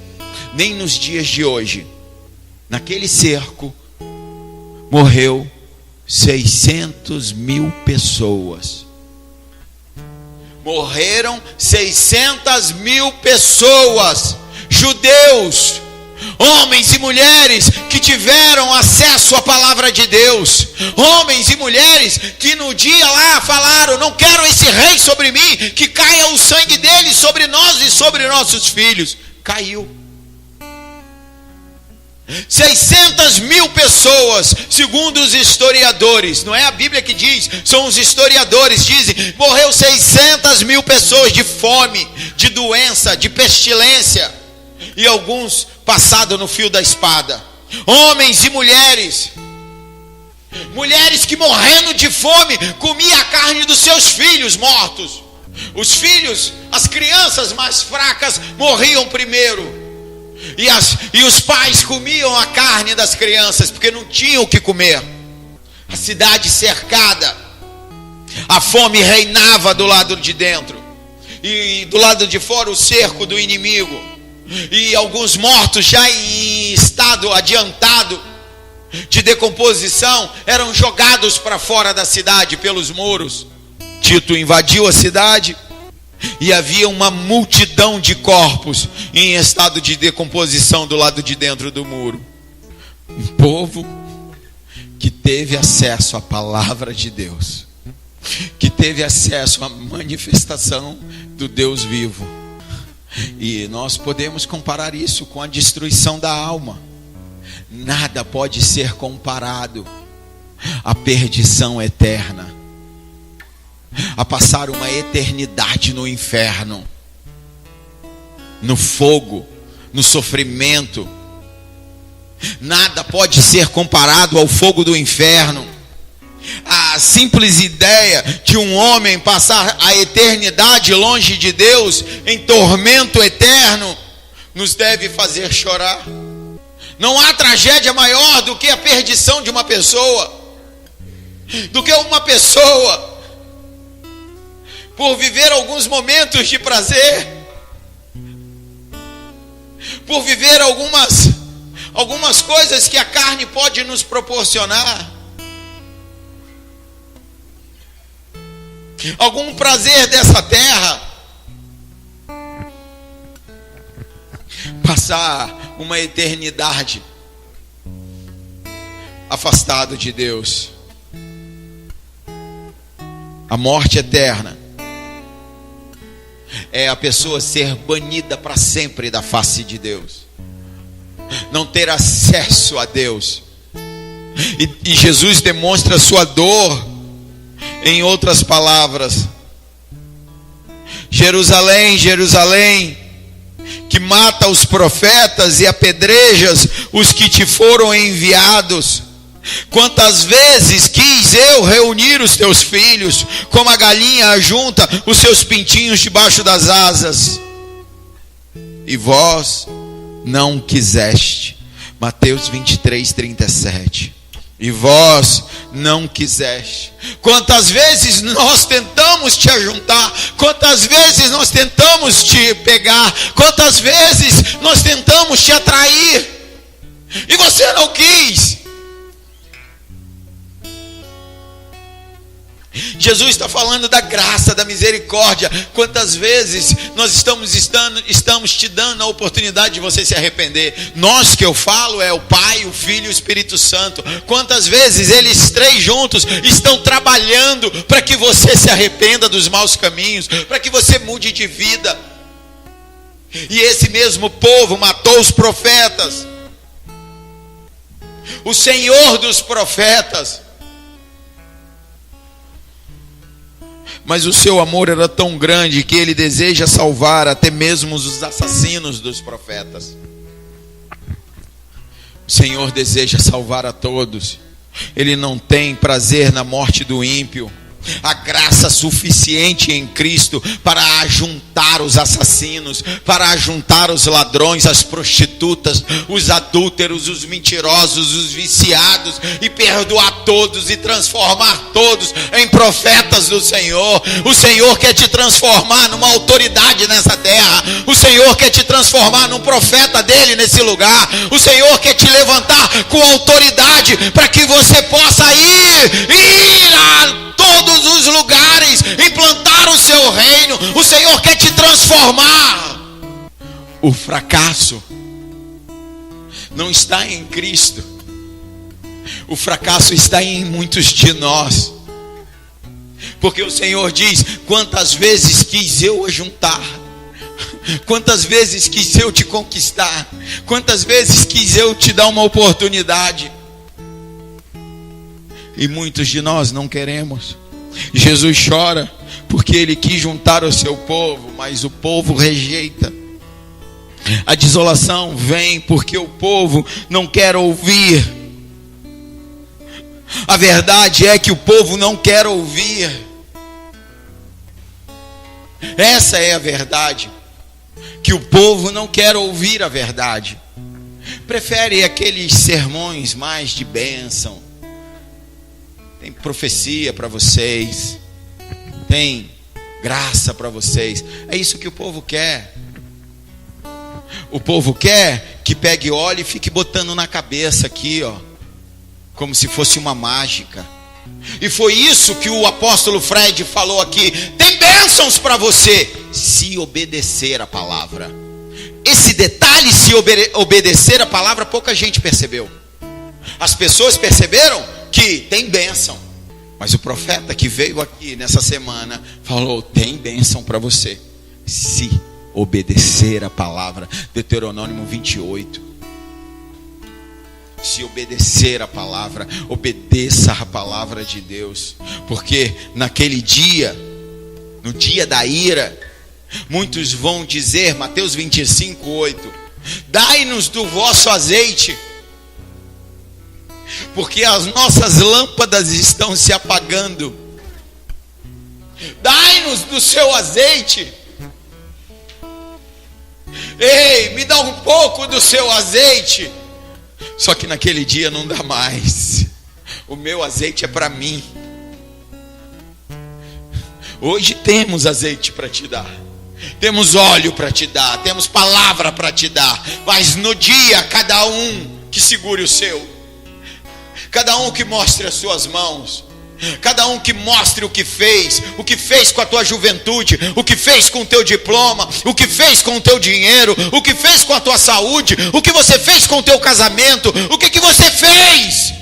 Nem nos dias de hoje. Naquele cerco morreu 600 mil pessoas. Morreram 600 mil pessoas, judeus, homens e mulheres que tiveram acesso à palavra de Deus, homens e mulheres que no dia lá falaram: não quero esse rei sobre mim, que caia o sangue dele sobre nós e sobre nossos filhos. Caiu. 600 mil pessoas, segundo os historiadores, não é a Bíblia que diz, são os historiadores, dizem, morreu 600 mil pessoas de fome, de doença, de pestilência, e alguns passados no fio da espada, homens e mulheres que morrendo de fome, comiam a carne dos seus filhos mortos. Os filhos, as crianças mais fracas morriam primeiro. E os pais comiam a carne das crianças, porque não tinham o que comer. A cidade cercada, a fome reinava do lado de dentro, e do lado de fora o cerco do inimigo. E alguns mortos já em estado adiantado de decomposição eram jogados para fora da cidade pelos muros. Tito invadiu a cidade e havia uma multidão de corpos em estado de decomposição do lado de dentro do muro. Um povo que teve acesso à palavra de Deus, que teve acesso à manifestação do Deus vivo. E nós podemos comparar isso com a destruição da alma. Nada pode ser comparado à perdição eterna, a passar uma eternidade no inferno, no fogo, no sofrimento. Nada pode ser comparado ao fogo do inferno. A simples ideia de um homem passar a eternidade longe de Deus, em tormento eterno, nos deve fazer chorar. Não há tragédia maior do que a perdição de uma pessoa, do que uma pessoa por viver alguns momentos de prazer, por viver algumas coisas que a carne pode nos proporcionar, algum prazer dessa terra, passar uma eternidade afastado de Deus. A morte eterna é a pessoa ser banida para sempre da face de Deus, não ter acesso a Deus. E Jesus demonstra sua dor em outras palavras: Jerusalém, Jerusalém, que mata os profetas e apedrejas os que te foram enviados. Quantas vezes quis eu reunir os teus filhos, como a galinha ajunta os seus pintinhos debaixo das asas, e vós não quiseste. Mateus 23:37. E vós não quiseste. Quantas vezes nós tentamos te ajuntar, quantas vezes nós tentamos te pegar, quantas vezes nós tentamos te atrair, e você não quis. Jesus está falando da graça, da misericórdia. Quantas vezes nós estamos te dando a oportunidade de você se arrepender? Nós, que eu falo, é o Pai, o Filho e o Espírito Santo. Quantas vezes eles três juntos estão trabalhando para que você se arrependa dos maus caminhos, para que você mude de vida. E esse mesmo povo matou os profetas, o Senhor dos profetas. Mas o seu amor era tão grande que ele deseja salvar até mesmo os assassinos dos profetas. O Senhor deseja salvar a todos. Ele não tem prazer na morte do ímpio. A graça suficiente em Cristo para ajuntar os assassinos, para ajuntar os ladrões, as prostitutas, os adúlteros, os mentirosos, os viciados, e perdoar todos e transformar todos em profetas do Senhor. O Senhor quer te transformar numa autoridade nessa terra. O Senhor quer te transformar num profeta dele nesse lugar. O Senhor quer te levantar com autoridade para que você possa ir a todos os lugares, implantar o seu reino. O Senhor quer te transformar. O fracasso não está em Cristo. O fracasso está em muitos de nós. Porque o Senhor diz: quantas vezes quis eu ajuntar, quantas vezes quis eu te conquistar, quantas vezes quis eu te dar uma oportunidade. E muitos de nós não queremos. Jesus chora porque ele quis juntar o seu povo, mas o povo rejeita. A desolação vem porque o povo não quer ouvir. A verdade é que o povo não quer ouvir. Essa é a verdade, que o povo não quer ouvir a verdade. Prefere aqueles sermões mais de bênção. Tem profecia para vocês, tem graça para vocês. É isso que o povo quer. O povo quer que pegue óleo e fique botando na cabeça aqui, ó, como se fosse uma mágica. E foi isso que o apóstolo Fred falou aqui: tem bênçãos para você, se obedecer a palavra. Esse detalhe, se obedecer a palavra, pouca gente percebeu. As pessoas perceberam que tem bênção, mas o profeta que veio aqui nessa semana falou: tem bênção para você, se obedecer a palavra. Deuteronômio 28. Se obedecer a palavra, obedeça a palavra de Deus. Porque naquele dia, no dia da ira, muitos vão dizer, Mateus 25:8: dai-nos do vosso azeite, porque as nossas lâmpadas estão se apagando. Dai-nos do seu azeite. Ei, me dá um pouco do seu azeite. Só que naquele dia não dá mais. O meu azeite é para mim. Hoje temos azeite para te dar, temos óleo para te dar, temos palavra para te dar. Mas no dia, cada um que segure o seu, cada um que mostre as suas mãos, cada um que mostre o que fez com a tua juventude, o que fez com o teu diploma, o que fez com o teu dinheiro, o que fez com a tua saúde, o que você fez com o teu casamento, o que você fez.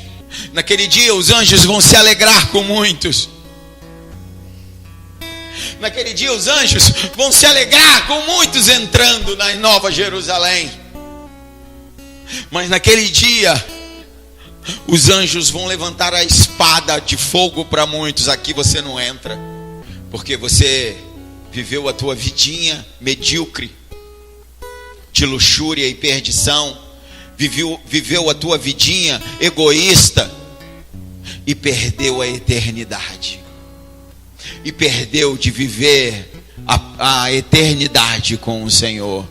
Naquele dia os anjos vão se alegrar com muitos. Naquele dia os anjos vão se alegrar com muitos entrando na Nova Jerusalém. Mas naquele dia os anjos vão levantar a espada de fogo para muitos. Aqui você não entra, porque você viveu a tua vidinha medíocre, de luxúria e perdição. Viveu a tua vidinha egoísta e perdeu a eternidade. E perdeu de viver a eternidade com o Senhor.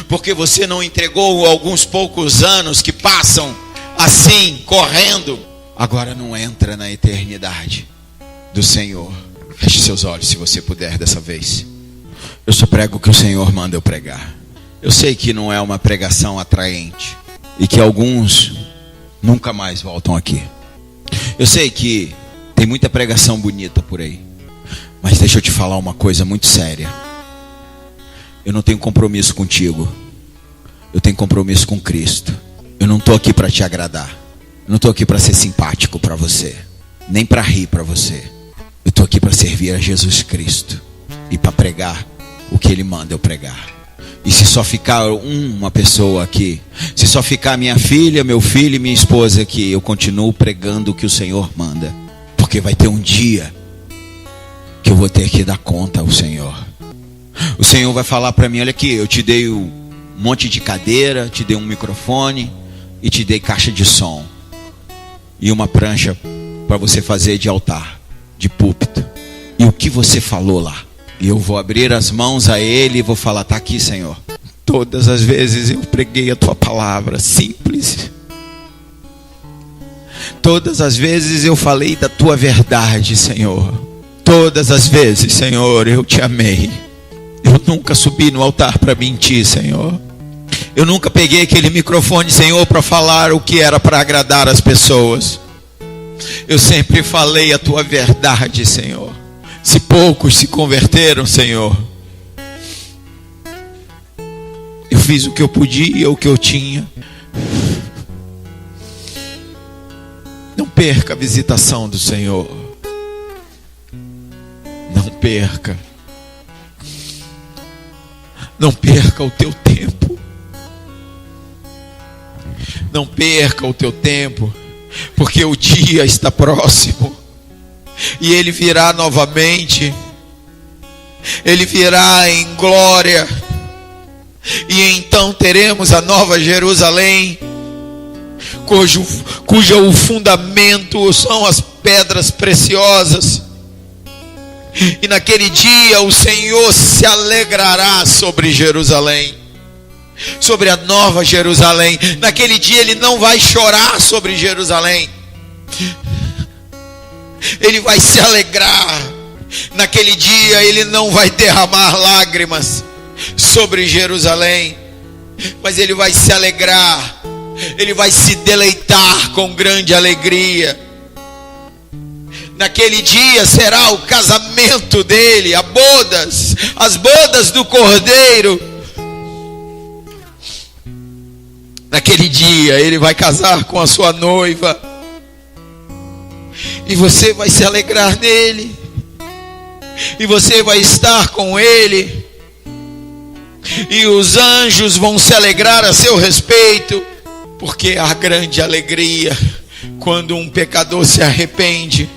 Porque você não entregou alguns poucos anos que passam assim, correndo. Agora não entra na eternidade do Senhor. Feche seus olhos se você puder dessa vez. Eu só prego o que o Senhor manda eu pregar. Eu sei que não é uma pregação atraente e que alguns nunca mais voltam aqui. Eu sei que tem muita pregação bonita por aí, mas deixa eu te falar uma coisa muito séria. Eu não tenho compromisso contigo, eu tenho compromisso com Cristo. Eu não estou aqui para te agradar, eu não estou aqui para ser simpático para você, nem para rir para você. Eu estou aqui para servir a Jesus Cristo e para pregar o que Ele manda eu pregar. E se só ficar uma pessoa aqui, se só ficar minha filha, meu filho e minha esposa aqui, eu continuo pregando o que o Senhor manda. Porque vai ter um dia que eu vou ter que dar conta ao Senhor. O Senhor vai falar para mim: olha aqui, eu te dei um monte de cadeira, te dei um microfone e te dei caixa de som e uma prancha para você fazer de altar, de púlpito. E o que você falou lá? E eu vou abrir as mãos a Ele e vou falar: está aqui, Senhor. Todas as vezes eu preguei a Tua palavra simples. Todas as vezes eu falei da Tua verdade, Senhor. Todas as vezes, Senhor, eu Te amei. Eu nunca subi no altar para mentir, Senhor. Eu nunca peguei aquele microfone, Senhor, para falar o que era para agradar as pessoas. Eu sempre falei a Tua verdade, Senhor. Se poucos se converteram, Senhor, eu fiz o que eu podia, o que eu tinha. Não perca a visitação do Senhor. Não perca. Não perca o teu tempo. Não perca o teu tempo, porque o dia está próximo. E Ele virá novamente. Ele virá em glória. E então teremos a Nova Jerusalém, cujo o fundamento são as pedras preciosas. E naquele dia o Senhor se alegrará sobre Jerusalém, sobre a Nova Jerusalém. Naquele dia Ele não vai chorar sobre Jerusalém, Ele vai se alegrar. Naquele dia Ele não vai derramar lágrimas sobre Jerusalém, mas Ele vai se alegrar. Ele vai se deleitar com grande alegria. Naquele dia será o casamento dele, as bodas do Cordeiro. Naquele dia Ele vai casar com a sua noiva. E você vai se alegrar nele. E você vai estar com ele. E os anjos vão se alegrar a seu respeito. Porque há grande alegria quando um pecador se arrepende.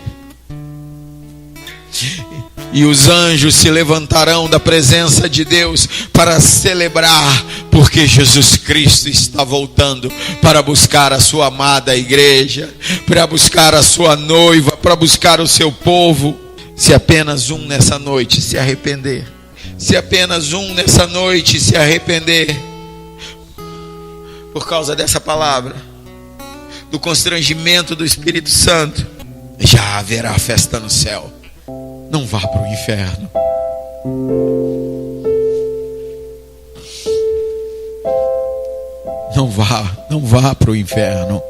E os anjos se levantarão da presença de Deus para celebrar, porque Jesus Cristo está voltando para buscar a sua amada igreja, para buscar a sua noiva, para buscar o seu povo. Se apenas um nessa noite se arrepender, se apenas um nessa noite se arrepender, por causa dessa palavra, do constrangimento do Espírito Santo, já haverá festa no céu. Não vá para o inferno. Não vá para o inferno.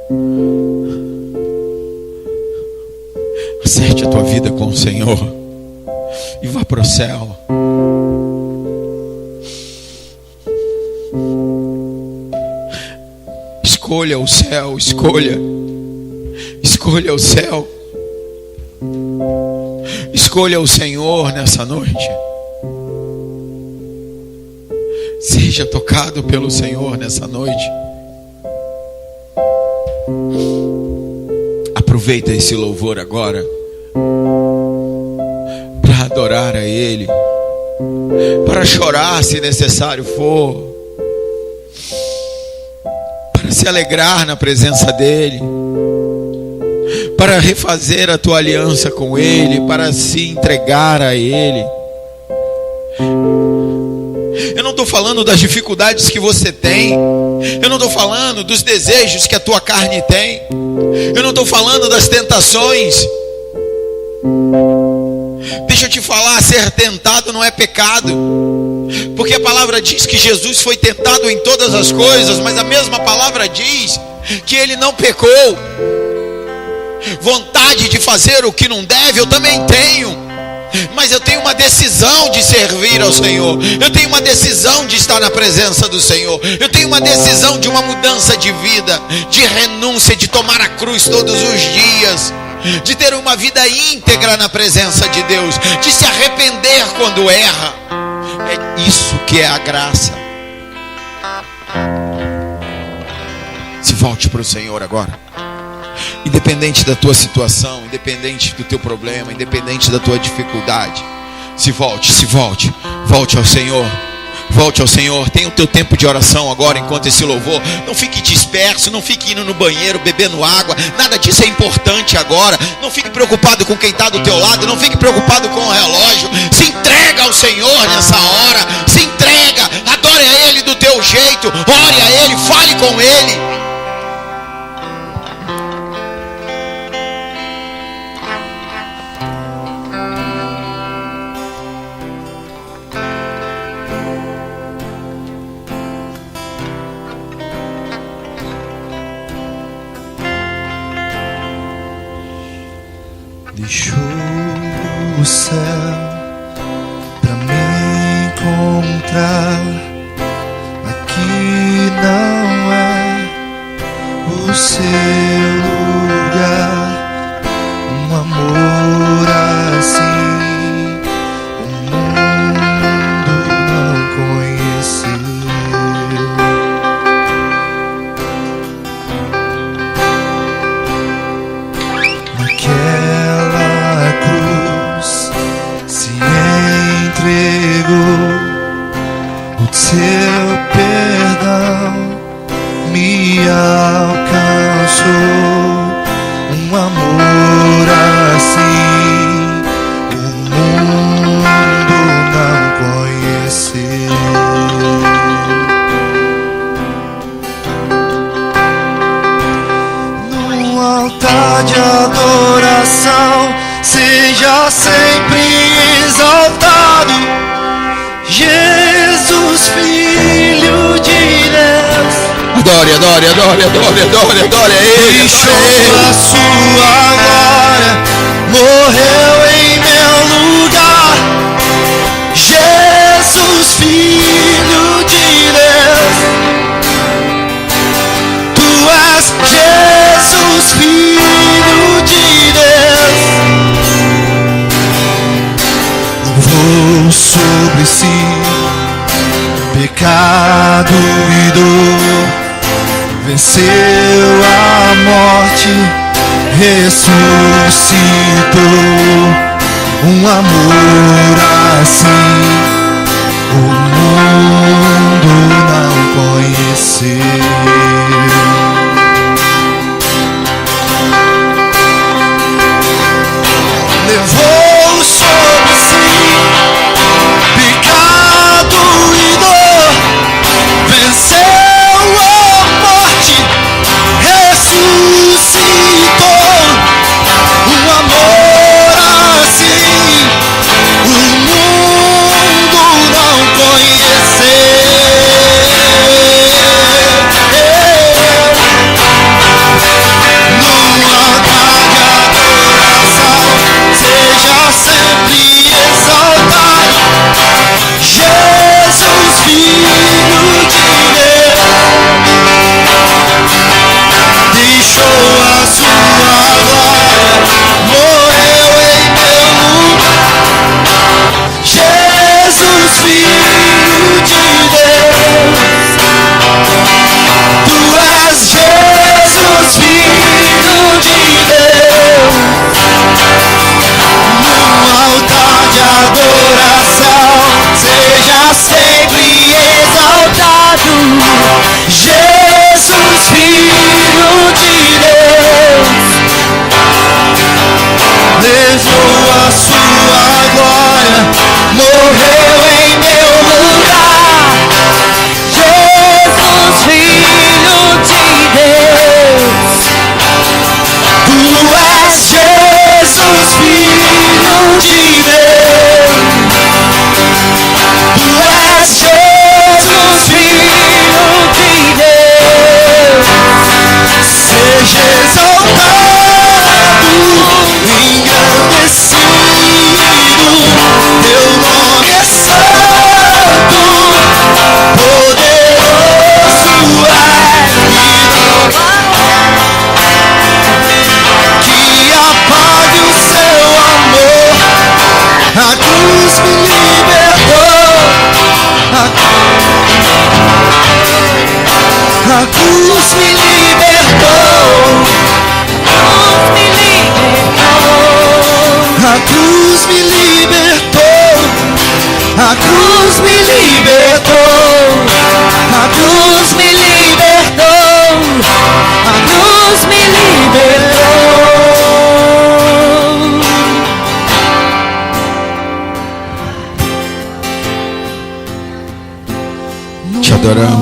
Acerte a tua vida com o Senhor e vá para o céu. Escolha o céu, escolha o céu. Escolha o Senhor nessa noite. Seja tocado pelo Senhor nessa noite. Aproveita esse louvor agora para adorar a Ele, para chorar se necessário for, para se alegrar na presença dEle, para refazer a tua aliança com Ele, para se entregar a Ele. Eu não estou falando das dificuldades que você tem. Eu não estou falando dos desejos que a tua carne tem. Eu não estou falando das tentações. Deixa eu te falar, ser tentado não é pecado. Porque a palavra diz que Jesus foi tentado em todas as coisas, mas a mesma palavra diz que Ele não pecou. Vontade de fazer o que não deve, eu também tenho. Mas eu tenho uma decisão de servir ao Senhor. Eu tenho uma decisão de estar na presença do Senhor. Eu tenho uma decisão de uma mudança de vida, de renúncia, de tomar a cruz todos os dias, de ter uma vida íntegra na presença de Deus, de se arrepender quando erra. É isso que é a graça. Se volte para o Senhor agora. Independente da tua situação, independente do teu problema, independente da tua dificuldade, se volte, volte ao Senhor, volte ao Senhor. Tenha o teu tempo de oração agora enquanto esse louvor. Não fique disperso, não fique indo no banheiro, bebendo água, nada disso é importante agora. Não fique preocupado com quem está do teu lado, não fique preocupado com o relógio. Se entrega ao Senhor nessa hora, se entrega, adore a Ele do teu jeito, ore a Ele, fale com Ele. Deixou o céu pra me encontrar. Aqui não é o seu lugar. Um amor assim o mundo não conheceu. Naquela cruz se entregou, o seu perdão me alcançou. Um amor assim o mundo não conheceu. No altar de adoração seja sempre exaltado, Jesus, Filho de Deus. Adore, adore, adore, adore, adore, adore a Ele. Deixou a sua glória, morreu em meu lugar. Jesus, Filho de Deus. Tu és Jesus, Filho de Deus. Levou sobre si pecado e dor. Venceu a morte, ressuscitou. Um amor assim o mundo não conheceu. Levou sobre si pecado e dor. Venceu um amor assim o mundo não conheceu.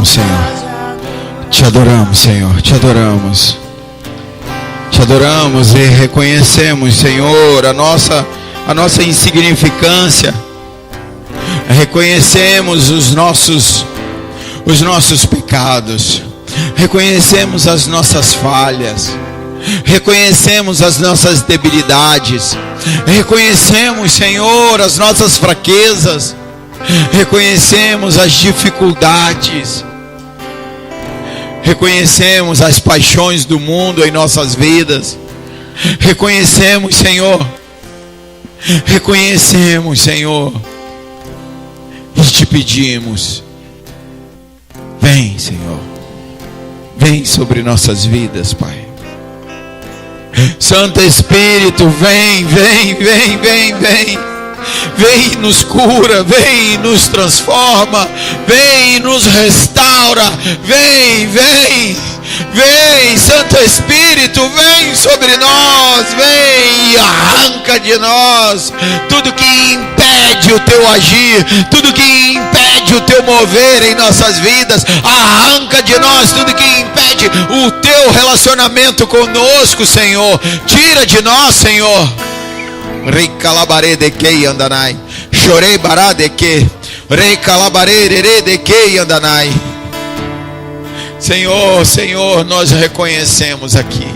adoramos, Senhor. Te adoramos, Senhor. Te adoramos. Te adoramos e reconhecemos, Senhor, a nossa insignificância. Reconhecemos os nossos pecados. Reconhecemos as nossas falhas. Reconhecemos as nossas debilidades. Reconhecemos, Senhor, as nossas fraquezas. Reconhecemos as dificuldades. Reconhecemos as paixões do mundo em nossas vidas. Reconhecemos, Senhor. Reconhecemos, Senhor. E te pedimos. Vem, Senhor. Vem sobre nossas vidas, Pai. Santo Espírito, vem. Vem e nos cura, vem e nos transforma, vem e nos restaura, vem, Santo Espírito, vem sobre nós, vem e arranca de nós tudo que impede o teu agir, tudo que impede o teu mover em nossas vidas, arranca de nós tudo que impede o teu relacionamento conosco, Senhor, tira de nós, Senhor. Recalabare de que andanai, chorei bará de que, recalabare de que andanai. Senhor, nós reconhecemos aqui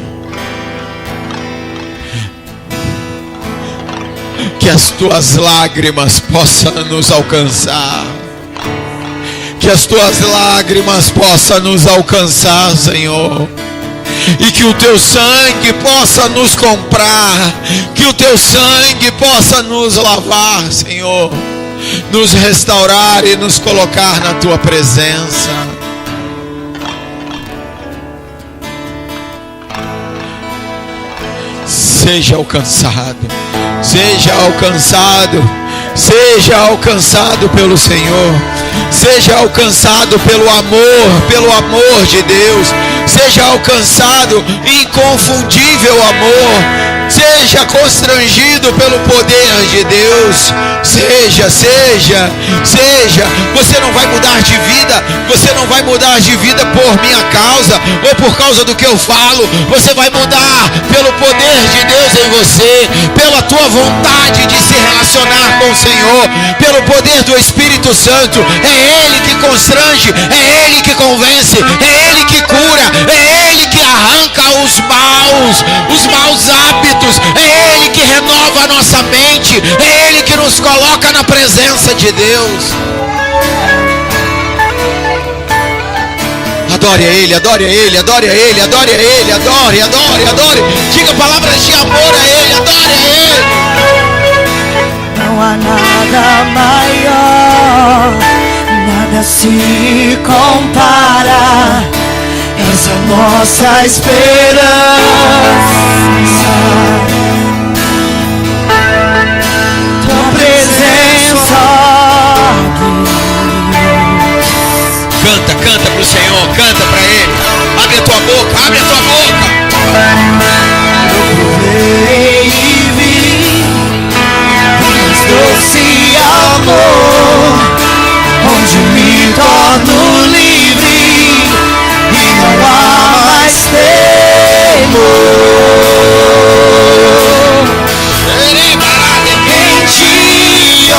que as tuas lágrimas possam nos alcançar, que as tuas lágrimas possam nos alcançar, Senhor. E que o teu sangue possa nos comprar, que o teu sangue possa nos lavar, Senhor, nos restaurar e nos colocar na tua presença. Seja alcançado pelo Senhor, seja alcançado pelo amor de Deus, seja alcançado inconfundível amor, seja constrangido pelo poder de Deus, seja, você não vai mudar de vida por minha causa, ou por causa do que eu falo, você vai mudar pelo poder de Deus em você, pela tua vontade de se relacionar com o Senhor, pelo poder do Espírito Santo. É Ele que constrange, é Ele que convence, é Ele que cura, é Ele que arranca os maus hábitos, é Ele que renova a nossa mente, é Ele que nos coloca na presença de Deus. Adore a Ele, adore a Ele, adore a Ele, adore a Ele, adore. Diga palavras de amor a Ele, adore a Ele. Não há nada maior, nada se compara. És a nossa esperança. Tua presença. Canta pro Senhor, canta pra Ele. Abre a tua boca. Eu provei e vi doce amor, onde me torno livre e não há mais temor. Em ti, ó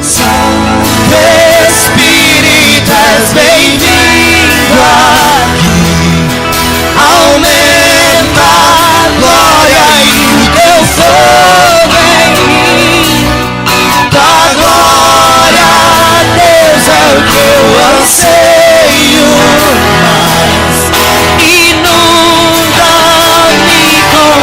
Santo Espírito, és bem-vindo aqui. Aumenta a glória e o teu fogo em mim. Da glória a Deus é o que eu anseio mais. Inunda-me com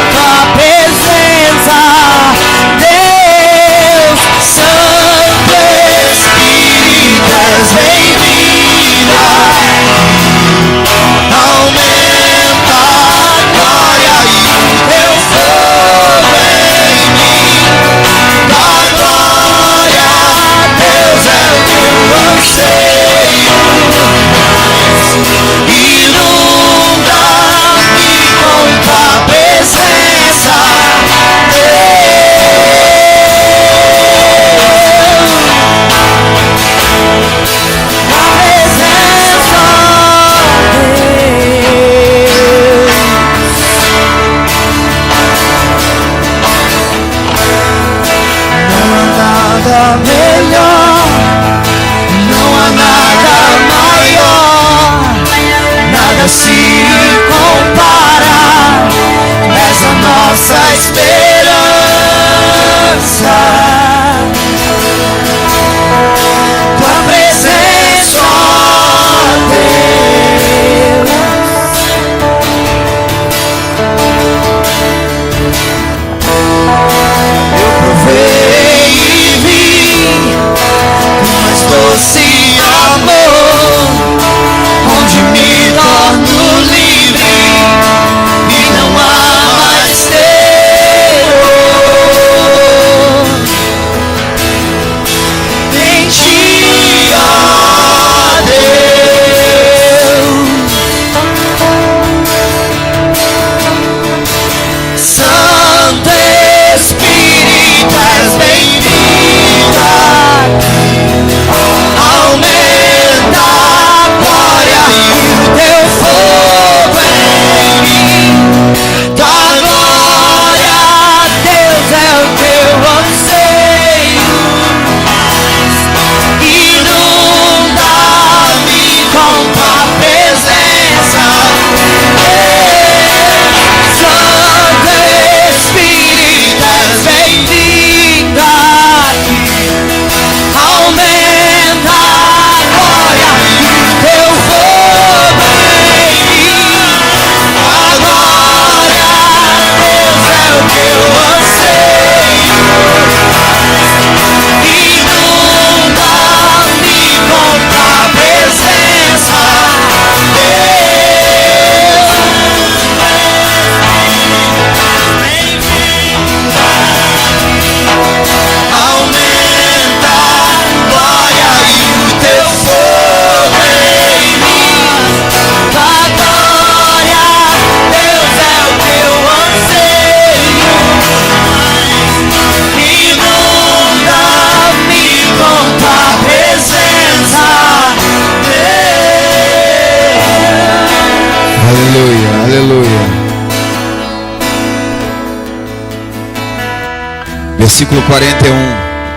Versículo 41,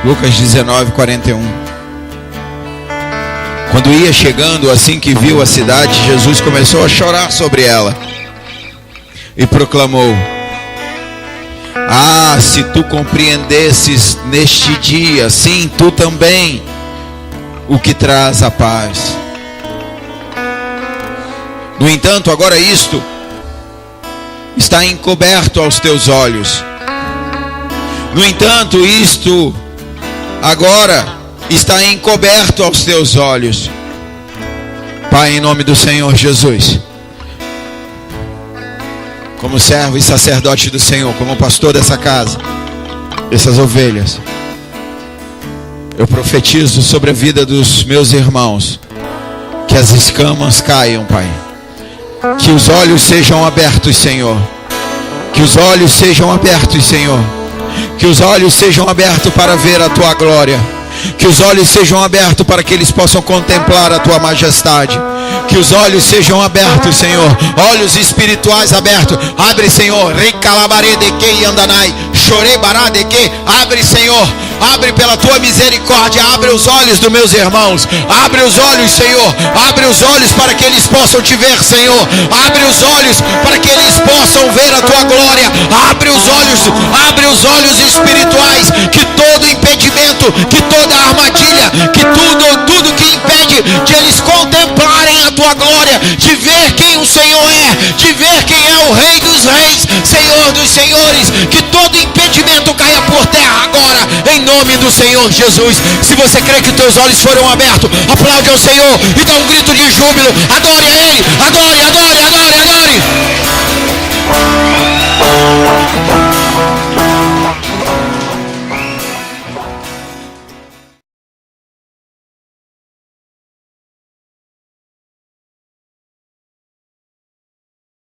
Lucas 19, 41. Quando ia chegando, assim que viu a cidade, Jesus começou a chorar sobre ela e proclamou: ah, se tu compreendesses neste dia, sim, tu também, o que traz a paz. No entanto, agora isto está encoberto aos teus olhos. No entanto, isto agora está encoberto aos teus olhos. Pai, em nome do Senhor Jesus, como servo e sacerdote do Senhor, como pastor dessa casa, dessas ovelhas, eu profetizo sobre a vida dos meus irmãos, que as escamas caiam, Pai, que os olhos sejam abertos, Senhor, que os olhos sejam abertos, Senhor, que os olhos sejam abertos para ver a Tua glória, que os olhos sejam abertos para que eles possam contemplar a Tua majestade, que os olhos sejam abertos, Senhor, olhos espirituais abertos. Abre, Senhor, abre, Senhor, abre pela Tua misericórdia, abre os olhos dos meus irmãos, abre os olhos, Senhor, abre os olhos para que eles possam Te ver, Senhor, abre os olhos para que eles possam ver a Tua glória, abre os olhos espirituais, que todo impedimento, que toda armadilha, que tudo que impede de eles contemplarem a Tua glória, de ver quem o Senhor é, de ver quem é o Rei dos Reis, Senhor dos Senhores, que todo impedimento caia por terra agora, em nome do Senhor Jesus. Se você crê que teus olhos foram abertos, aplaude ao Senhor e dá um grito de júbilo, adore a Ele, adore,